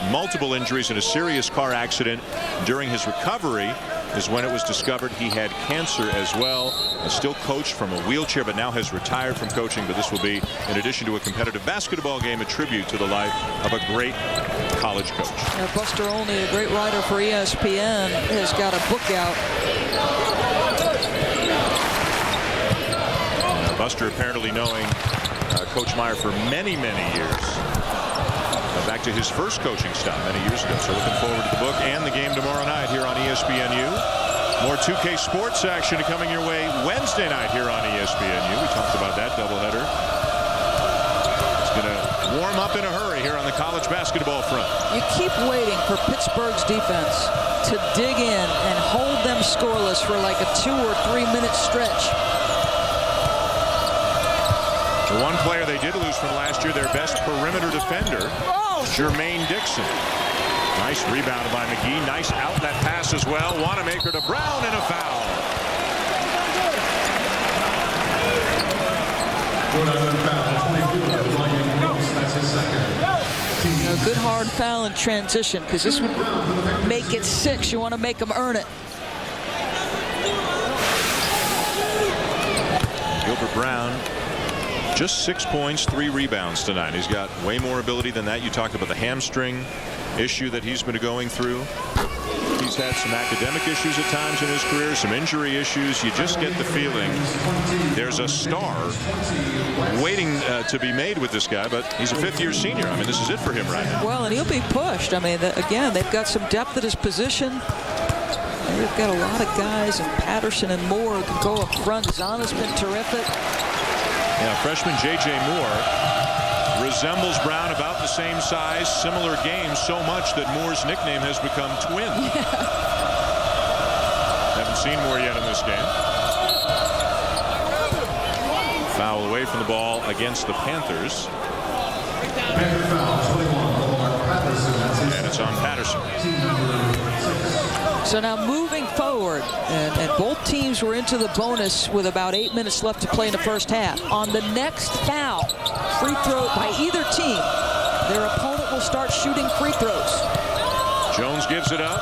multiple injuries in a serious car accident. During his recovery is when it was discovered he had cancer as well. Still coached from a wheelchair, but now has retired from coaching. But this will be, in addition to a competitive basketball game, a tribute to the life of a great college coach. Now, Buster Olney, a great writer for ESPN, has got a book out. Buster apparently knowing Coach Meyer for many, many years. Back to his first coaching stop many years ago. So looking forward to the book and the game tomorrow night here on ESPNU. More 2K Sports action coming your way Wednesday night here on ESPNU. We talked about that doubleheader. It's going to warm up in a hurry here on the college basketball front. You keep waiting for Pittsburgh's defense to dig in and hold them scoreless for like a 2 or 3 minute stretch. The one player they did lose from last year, their best perimeter defender, Jermaine Dixon. Nice rebound by McGee. Nice outlet pass as well. Wanamaker to Brown and a foul. A good hard foul in transition, because this would make it 6. You want to make them earn it. Gilbert Brown, just 6 points, 3 rebounds tonight. He's got way more ability than that. You talked about the hamstring issue that he's been going through. He's had some academic issues at times in his career, some injury issues. You just get the feeling there's a star waiting to be made with this guy, but he's a 5th-year senior. I mean, this is it for him right now. Well, and he'll be pushed. I mean, again, they've got some depth at his position. They've got a lot of guys, and Patterson and Moore who can go up front. Zana's been terrific. Yeah, freshman J.J. Moore resembles Brown, about the same size, similar games, so much that Moore's nickname has become Twin. Yeah. Haven't seen Moore yet in this game. Foul away from the ball against the Panthers. And it's on Patterson. So now moving forward, and both teams were into the bonus with about 8 minutes left to play in the first half. On the next foul, free throw by either team, their opponent will start shooting free throws. Jones gives it up.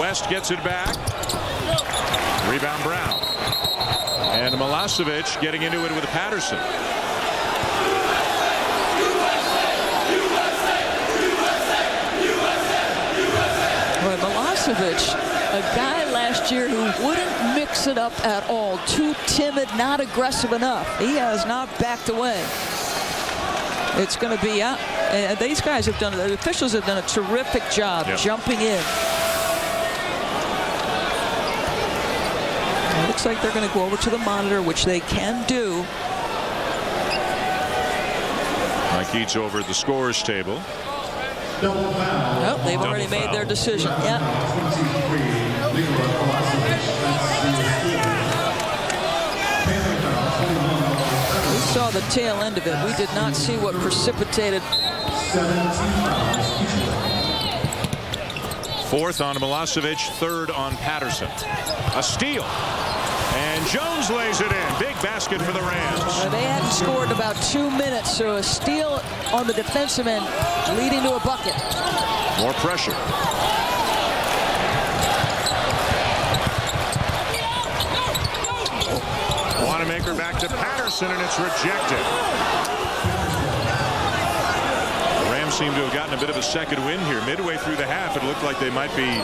West gets it back. Rebound Brown. And Milosevic getting into it with Patterson. Well, Milosevic, a guy last year who wouldn't mix it up at all. Too timid, not aggressive enough. He has not backed away. It's going to be out. These guys have done, the officials have done a terrific job jumping in. It looks like they're going to go over to the monitor, which they can do. Mike Eads over at the scorer's table. Oh, they've already made their decision. Yeah. We saw the tail end of it. We did not see what precipitated. Fourth on Milosevic, third on Patterson. A steal. And Jones lays it in. Big basket for the Rams. They hadn't scored in about 2 minutes, so a steal on the defensive end leading to a bucket. More pressure. Wanamaker back to Patterson, and it's rejected. The Rams seem to have gotten a bit of a second wind here. Midway through the half, it looked like they might be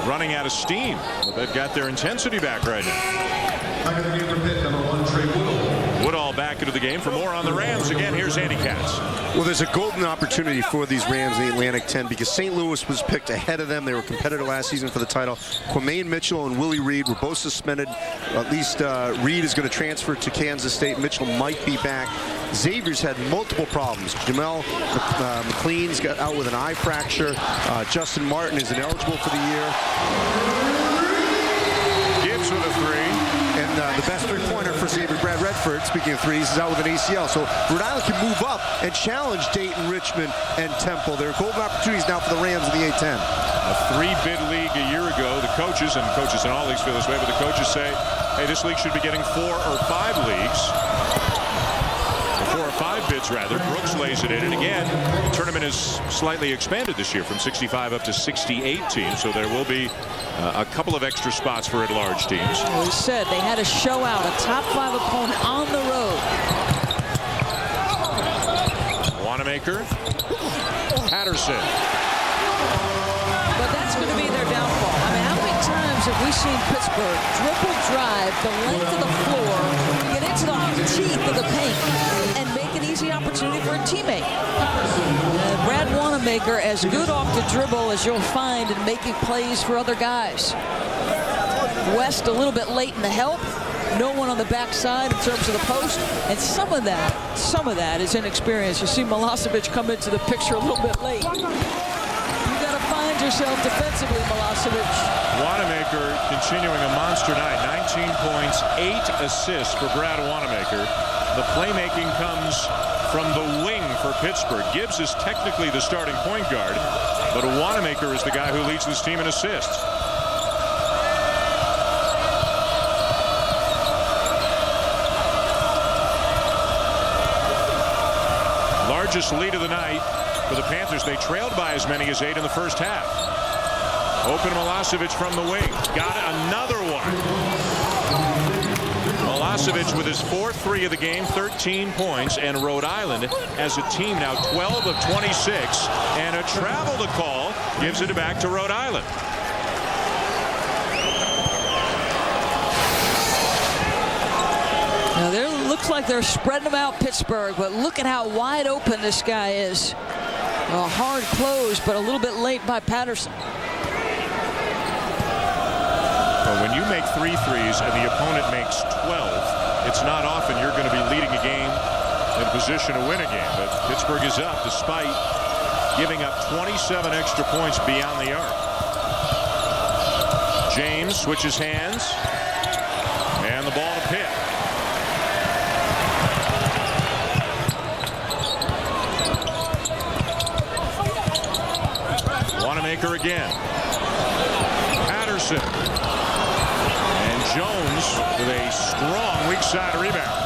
running out of steam. But they've got their intensity back right now. Back in the game for Pitt, number 1, Trey Woodall. Woodall back into the game. For more on the Rams, again, here's Andy Katz. Well, there's a golden opportunity for these Rams in the Atlantic 10 because St. Louis was picked ahead of them. They were competitive last season for the title. Quamaine Mitchell and Willie Reed were both suspended. At least Reed is going to transfer to Kansas State. Mitchell might be back. Xavier's had multiple problems. Jamel McLean's got out with an eye fracture. Justin Martin is ineligible for the year. Gibbs with a three. And the best three-pointer for Xavier, Brad Redford, speaking of threes, is out with an ACL. So Rhode Island can move up and challenge Dayton, Richmond, and Temple. There are golden opportunities now for the Rams in the A-10. A three-bid league a year ago. The coaches, and coaches in all leagues feel this way, but the coaches say, hey, this league should be getting 4 or 5 leagues. 4 or 5 bids, rather. Brooks lays it in. And again, the tournament is slightly expanded this year from 65 up to 68 teams. So there will be a couple of extra spots for at-large teams. Well, he said they had to show out a top 5 opponent on the road. Wanamaker. Patterson. But that's going to be their downfall. I mean, how many times have we seen Pittsburgh dribble drive the length of the floor, get into the teeth of the paint, and make an easy opportunity for a teammate? Brad Wanamaker as good off the dribble as you'll find in making plays for other guys. West a little bit late in the help. No one on the backside in terms of the post, and some of that is inexperience. You see Milosevic come into the picture a little bit late. You got to find yourself defensively, Milosevic. Wanamaker continuing a monster night. 19 points, 8 assists for Brad Wanamaker. The playmaking comes from the wing for Pittsburgh. Gibbs is technically the starting point guard, but Wanamaker is the guy who leads this team in assists. Largest lead of the night for the Panthers. They trailed by as many as 8 in the first half. Open Milosevic from the wing. Got another one. Milosevic with his 4th three of the game, 13 points, and Rhode Island as a team now 12 of 26, and a travel to call gives it back to Rhode Island. Now there looks like they're spreading them out, Pittsburgh, but look at how wide open this guy is. A hard close, but a little bit late by Patterson. Well, when you make 3 threes and the opponent makes 12, it's not often you're going to be leading a game in position to win a game. But Pittsburgh is up despite giving up 27 extra points beyond the arc. James switches hands, and the ball to Pitt. Wanamaker again. Patterson. And Jones with a strong weak side rebound.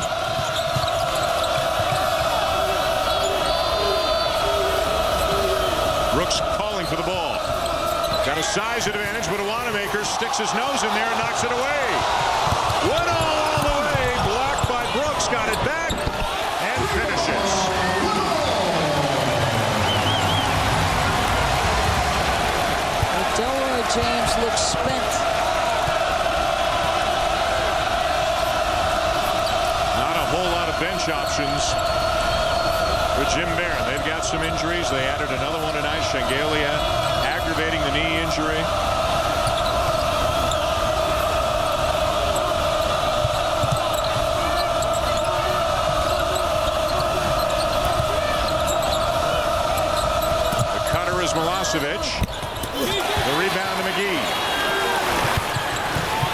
Brooks calling for the ball. Got a size advantage, but Wanamaker sticks his nose in there and knocks it away. One all the way. Blocked by Brooks. Got it back and finishes. Delroy James looks spent. Not a whole lot of bench options for Jim Barron. They've got some injuries. They added another one tonight. Shengelia aggravating the knee injury. The cutter is Milosevic. The rebound to McGee.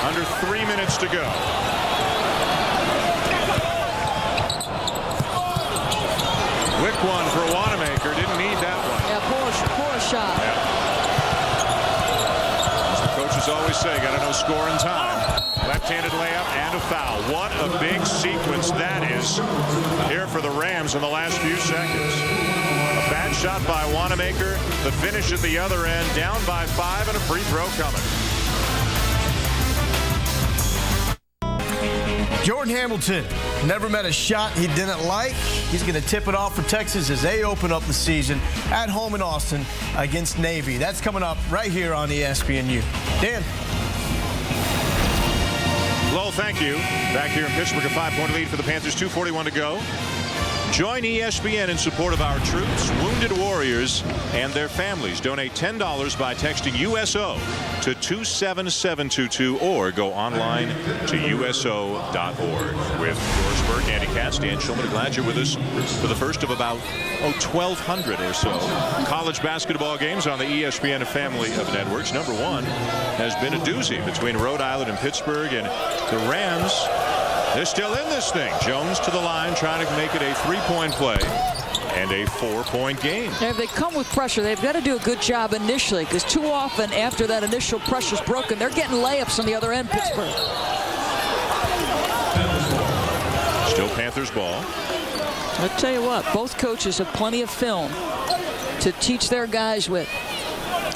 Under 3 minutes to go. Quick one for Wanamaker. Didn't need that one. Yeah, poor shot. Yeah. As the coaches always say, got to know score and time. Left-handed layup and a foul. What a big sequence that is here for the Rams in the last few seconds. A bad shot by Wanamaker. The finish at the other end. Down by 5 and a free throw coming. Jordan Hamilton never met a shot he didn't like. He's going to tip it off for Texas as they open up the season at home in Austin against Navy. That's coming up right here on ESPNU. Dan. Lowell, thank you. Back here in Pittsburgh, a 5-point lead for the Panthers. 2:41 to go. Join ESPN in support of our troops, wounded warriors, and their families. Donate $10 by texting USO to 27722 or go online to USO.org. With Doris Burke, Andy Katz, Dan Schulman, glad you're with us for the first of about 1,200 or so college basketball games on the ESPN family of networks. Number one has been a doozy between Rhode Island and Pittsburgh, and the Rams, they're still in this thing. Jones to the line, trying to make it a 3-point play and a 4-point game. If they come with pressure, they've got to do a good job initially, because too often after that initial pressure's broken, they're getting layups on the other end, Pittsburgh. Still Panthers ball. I'll tell you what, both coaches have plenty of film to teach their guys with.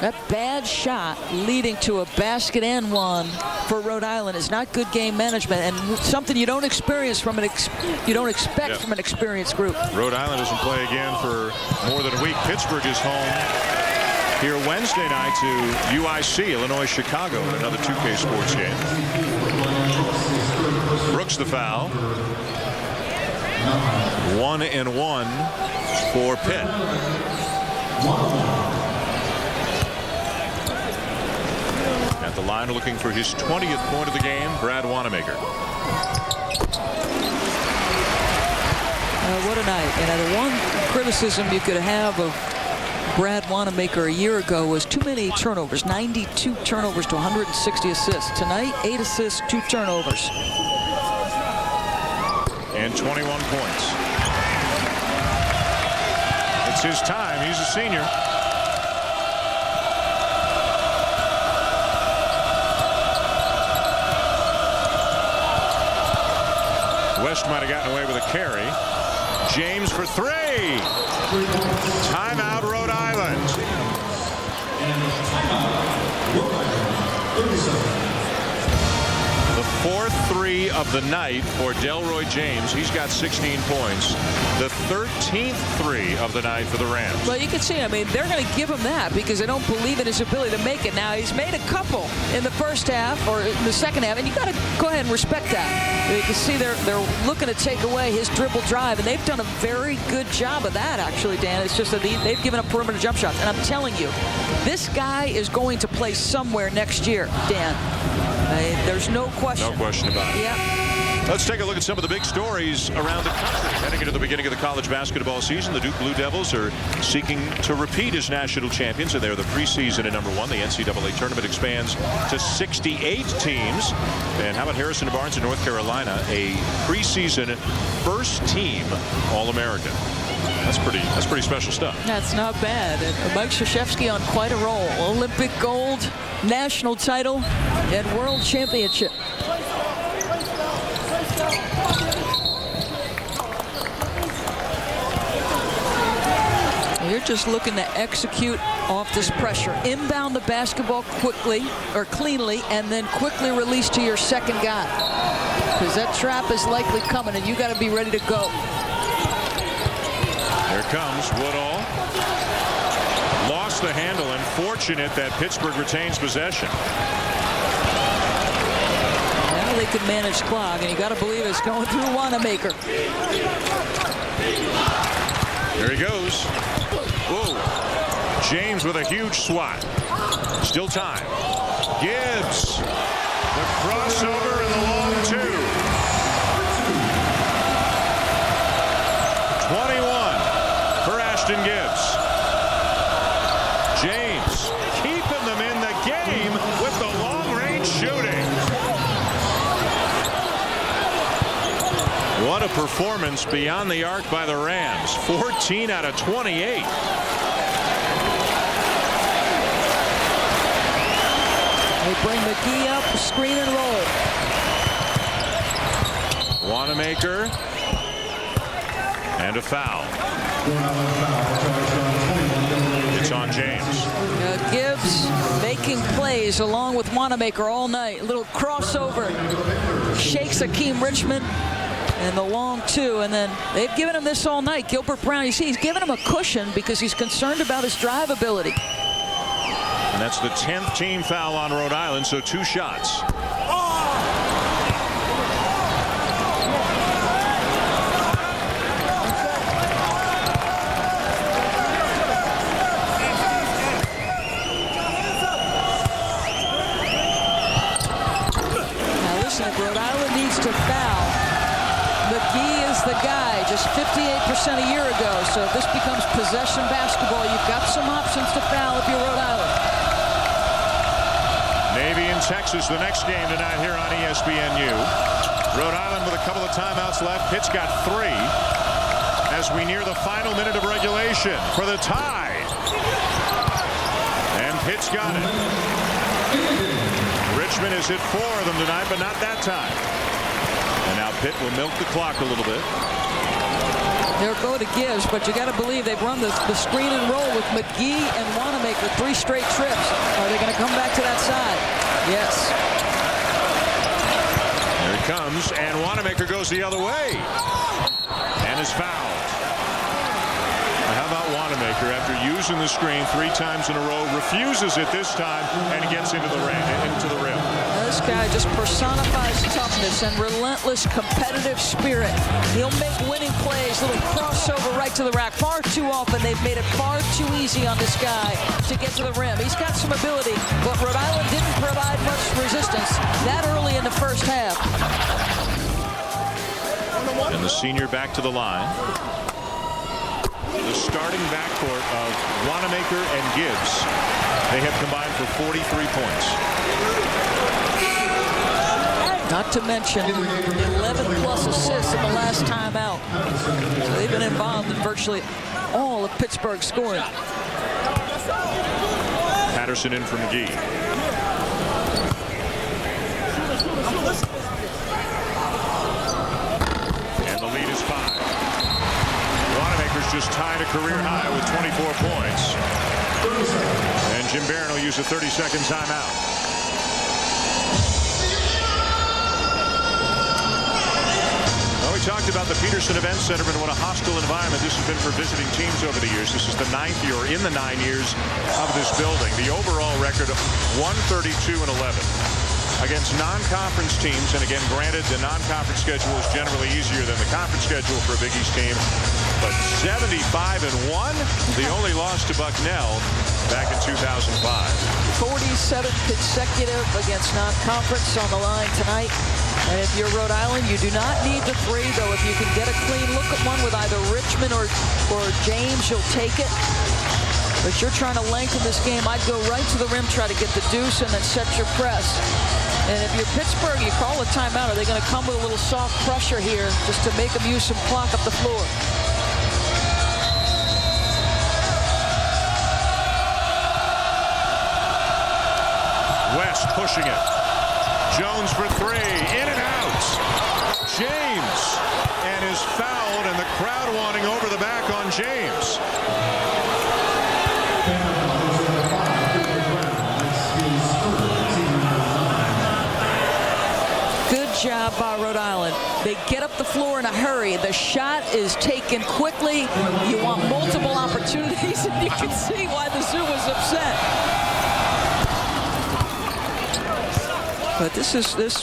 That bad shot leading to a basket and one for Rhode Island is not good game management, and something you don't experience from expect from an experienced group. Rhode Island doesn't play again for more than a week. Pittsburgh is home here Wednesday night to UIC, Illinois, Chicago, in another 2K Sports game. Brooks the foul. 1 and 1 for Pitt. At the line, looking for his 20th point of the game, Brad Wanamaker. What a night. And the one criticism you could have of Brad Wanamaker a year ago was too many turnovers. 92 turnovers to 160 assists. Tonight, 8 assists, 2 turnovers. And 21 points. It's his time. He's a senior. West might have gotten away with a carry. James for 3. Timeout, Rhode Island. The 4th 3 of the night for Delroy James. He's got 16 points. The 13th 3 of the night for the Rams. Well, you can see, I mean, they're going to give him that because they don't believe in his ability to make it. Now, he's made a couple in the first half or in the second half, and you got to go ahead and respect that. You can see they're looking to take away his dribble drive, and they've done a very good job of that, actually, Dan. It's just that they've given up perimeter jump shots. And I'm telling you, this guy is going to play somewhere next year, Dan. There's no question. No question about it. Yep. Let's take a look at some of the big stories around the country. Heading into the beginning of the college basketball season, the Duke Blue Devils are seeking to repeat as national champions, and they're the preseason at number 1. The NCAA tournament expands to 68 teams. And how about Harrison Barnes in North Carolina, a preseason first team All-American? That's pretty special stuff. That's not bad. And Mike Krzyzewski on quite a roll. Olympic gold, national title, and world championship. You're just looking to execute off this pressure. Inbound the basketball quickly or cleanly, and then quickly release to your second guy, because that trap is likely coming, and you got to be ready to go. Here comes Woodall. Lost the handle, and fortunate that Pittsburgh retains possession. Now they can manage clock, and you got to believe it's going through Wanamaker. There he goes. Whoa. James with a huge swat. Still time. Gibbs. The crossover and the long two. 21 for Ashton Gibbs. James keeping them in the game with the long-range shooting. What a performance beyond the arc by the Rams. 14 out of 28. They bring McGee up, screen and roll. Wanamaker. And a foul. It's on James. Gibbs making plays along with Wanamaker all night. A little crossover. Shakes Akeem Richmond. And the long two, and then they've given him this all night. Gilbert Brown, you see, he's given him a cushion because he's concerned about his drive ability. And that's the 10th team foul on Rhode Island, so 2 shots. Now listen, if Rhode Island needs to foul, McGee is the guy, just 58% a year ago. So if this becomes possession basketball, you've got some options to foul if you're Rhode Island. Navy and Texas, the next game tonight here on ESPNU. Rhode Island with a couple of timeouts left. Pitt's got 3 as we near the final minute of regulation for the tie. And Pitt's got it. Richmond has hit 4 of them tonight, but not that time. And now Pitt will milk the clock a little bit. They'll go to Gibbs, but you got to believe they've run the screen and roll with McGee and Wanamaker 3 straight trips. Are they going to come back to that side? Yes. Here it comes, and Wanamaker goes the other way and is fouled. Now, how about Wanamaker, after using the screen 3 times in a row, refuses it this time and gets into the rim. This guy just personifies toughness and relentless competitive spirit. He'll make winning plays, little crossover right to the rack. Far too often they've made it far too easy on this guy to get to the rim. He's got some ability, but Rhode Island didn't provide much resistance that early in the first half. And the senior back to the line. The starting backcourt of Wanamaker and Gibbs. They have combined for 43 points. Not to mention 11+ assists in the last time out. So they've been involved in virtually all of Pittsburgh's scoring. Patterson in for McGee. And the lead is 5. Wanamaker's just tied a career high with 24 points. And Jim Barron will use a 30-second timeout. We talked about the Peterson Event Center and what a hostile environment this has been for visiting teams over the years. This is the 9th year, or in the 9 years of this building. The overall record of 132-11 against non-conference teams. And again, granted, the non-conference schedule is generally easier than the conference schedule for a Big East team. But 75-1, the only loss to Bucknell back in 2005. 47 consecutive against non-conference on the line tonight. And if you're Rhode Island, you do not need the 3, though. If you can get a clean look at one with either Richmond or James, you'll take it. But you're trying to lengthen this game. I'd go right to the rim, try to get the deuce, and then set your press. And if you're Pittsburgh, you call a timeout. Are they going to come with a little soft pressure here just to make them use some clock up the floor? West pushing it. Jones for 3, in and out. James, and is fouled, and the crowd wanting over the back on James. job by Rhode Island. They get up the floor in a hurry. The shot is taken quickly. You want multiple opportunities, and you can see why the Zoo was upset. But this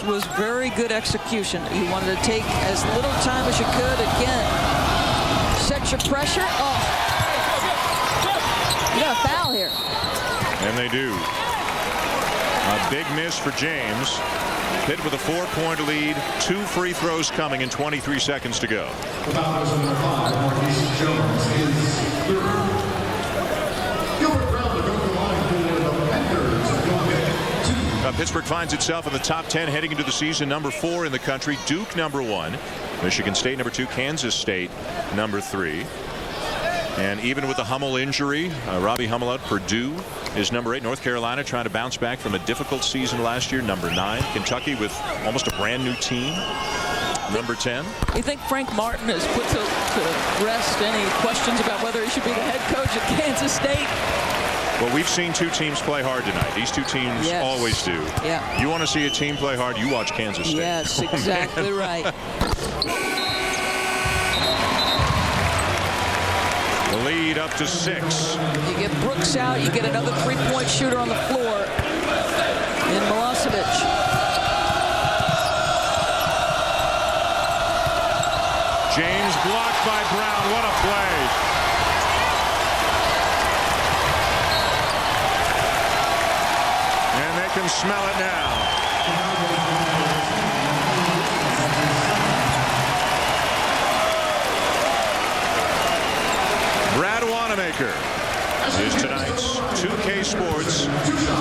was very good execution. You wanted to take as little time as you could. Again, set your pressure. Oh, you got a foul here. And they do. A big miss for James. Pitt with a 4-point lead. 2 free throws coming in 23 seconds to go. The foul is number 5, Marquise Jones is third. Gilbert Brown to go to the line for the Panthers. Pittsburgh finds itself in the top 10 heading into the season, number 4 in the country. Duke number 1, Michigan State number 2, Kansas State number 3. And even with the Hummel injury, Robbie Hummel out, Purdue is number 8. North Carolina trying to bounce back from a difficult season last year, number 9. Kentucky with almost a brand new team, number 10. You think Frank Martin has put to rest any questions about whether he should be the head coach at Kansas State? Well, we've seen 2 teams play hard tonight. These 2 teams always do. Yeah. You want to see a team play hard, you watch Kansas State. Yes, exactly right. The lead up to 6. You get Brooks out, you get another 3-point shooter on the floor in Milosevic. James blocked by Brown. What a play. And they can smell it now. Brad Wanamaker is tonight's 2K Sports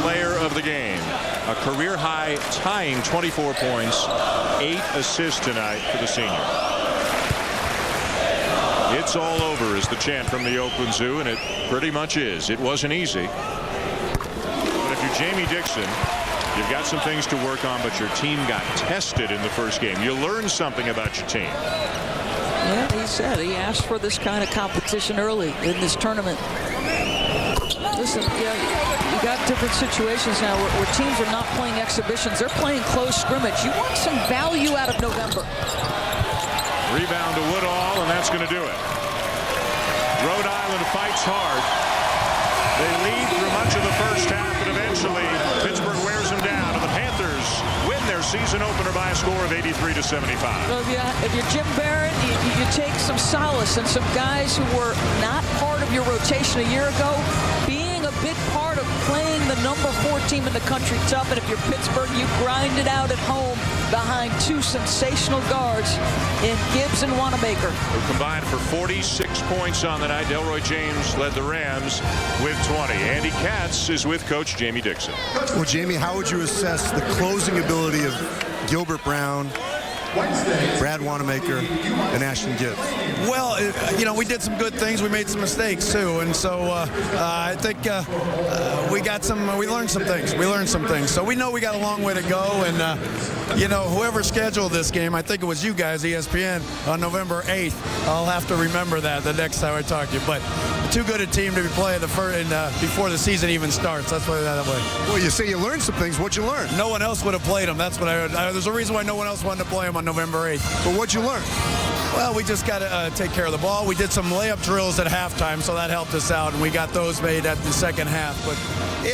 Player of the Game. A career high tying 24 points, 8 assists tonight for the senior. It's all over is the chant from the Oakland Zoo, and it pretty much is. It wasn't easy. But if you're Jamie Dixon, you've got some things to work on, but your team got tested in the first game. You learned something about your team. Yeah, he said he asked for this kind of competition early in this tournament. Listen, you got different situations now where teams are not playing exhibitions. They're playing close scrimmage. You want some value out of November. Rebound to Woodall, and that's going to do it. Rhode Island fights hard. They lead through much of the first half, but eventually Pittsburgh wears them down, and the Panthers win their season opener by a score of 83-75. So if you're Jim Barrett, you take some solace in some guys who were not part of your rotation a year ago being a big part of playing the number 4 team in the country tough. And if you're Pittsburgh, you grind it out at home behind 2 sensational guards in Gibbs and Wanamaker. Who combined for 46 points on the night. Delroy James led the Rams with 20. Andy Katz is with Coach Jamie Dixon. Well, Jamie, how would you assess the closing ability of Gilbert Brown, Brad Wanamaker, and Ashton Gibbs? Well, we did some good things. We made some mistakes too, and so I think we learned some things. So we know we got a long way to go, and whoever scheduled this game, I think it was you guys, ESPN, on November 8th. I'll have to remember that the next time I talk to you. But too good a team to be playing before the season even starts. That's why that way. Well, you say you learned some things. What'd you learn? No one else would have played them. That's what I heard. There's a reason why no one else wanted to play them on November 8th. But what'd you learn? Well, we just got to take care of the ball. We did some layup drills at halftime, so that helped us out, and we got those made at the second half. But, we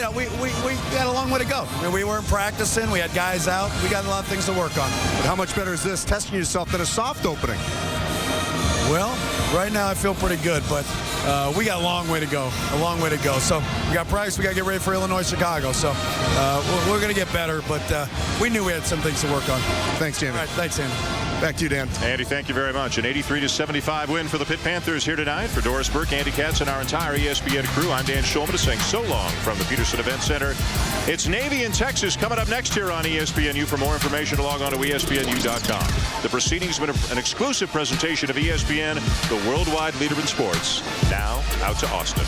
got a long way to go. I mean, we weren't practicing. We had guys out. We got a lot of things to work on. But how much better is this, testing yourself, than a soft opening? Well, right now I feel pretty good, but we got a long way to go. So we got practice. We got to get ready for Illinois, Chicago. So we're going to get better, but we knew we had some things to work on. Thanks, Jamie. All right, thanks, Andy. Back to you, Dan. Andy, thank you very much. An 83-75 win for the Pitt Panthers here tonight. For Doris Burke, Andy Katz, and our entire ESPN crew, I'm Dan Schulman saying so long from the Peterson Event Center. It's Navy in Texas coming up next here on ESPNU. For more information, log on to ESPNU.com. The proceedings have been an exclusive presentation of ESPN, the worldwide leader in sports. Now, out to Austin.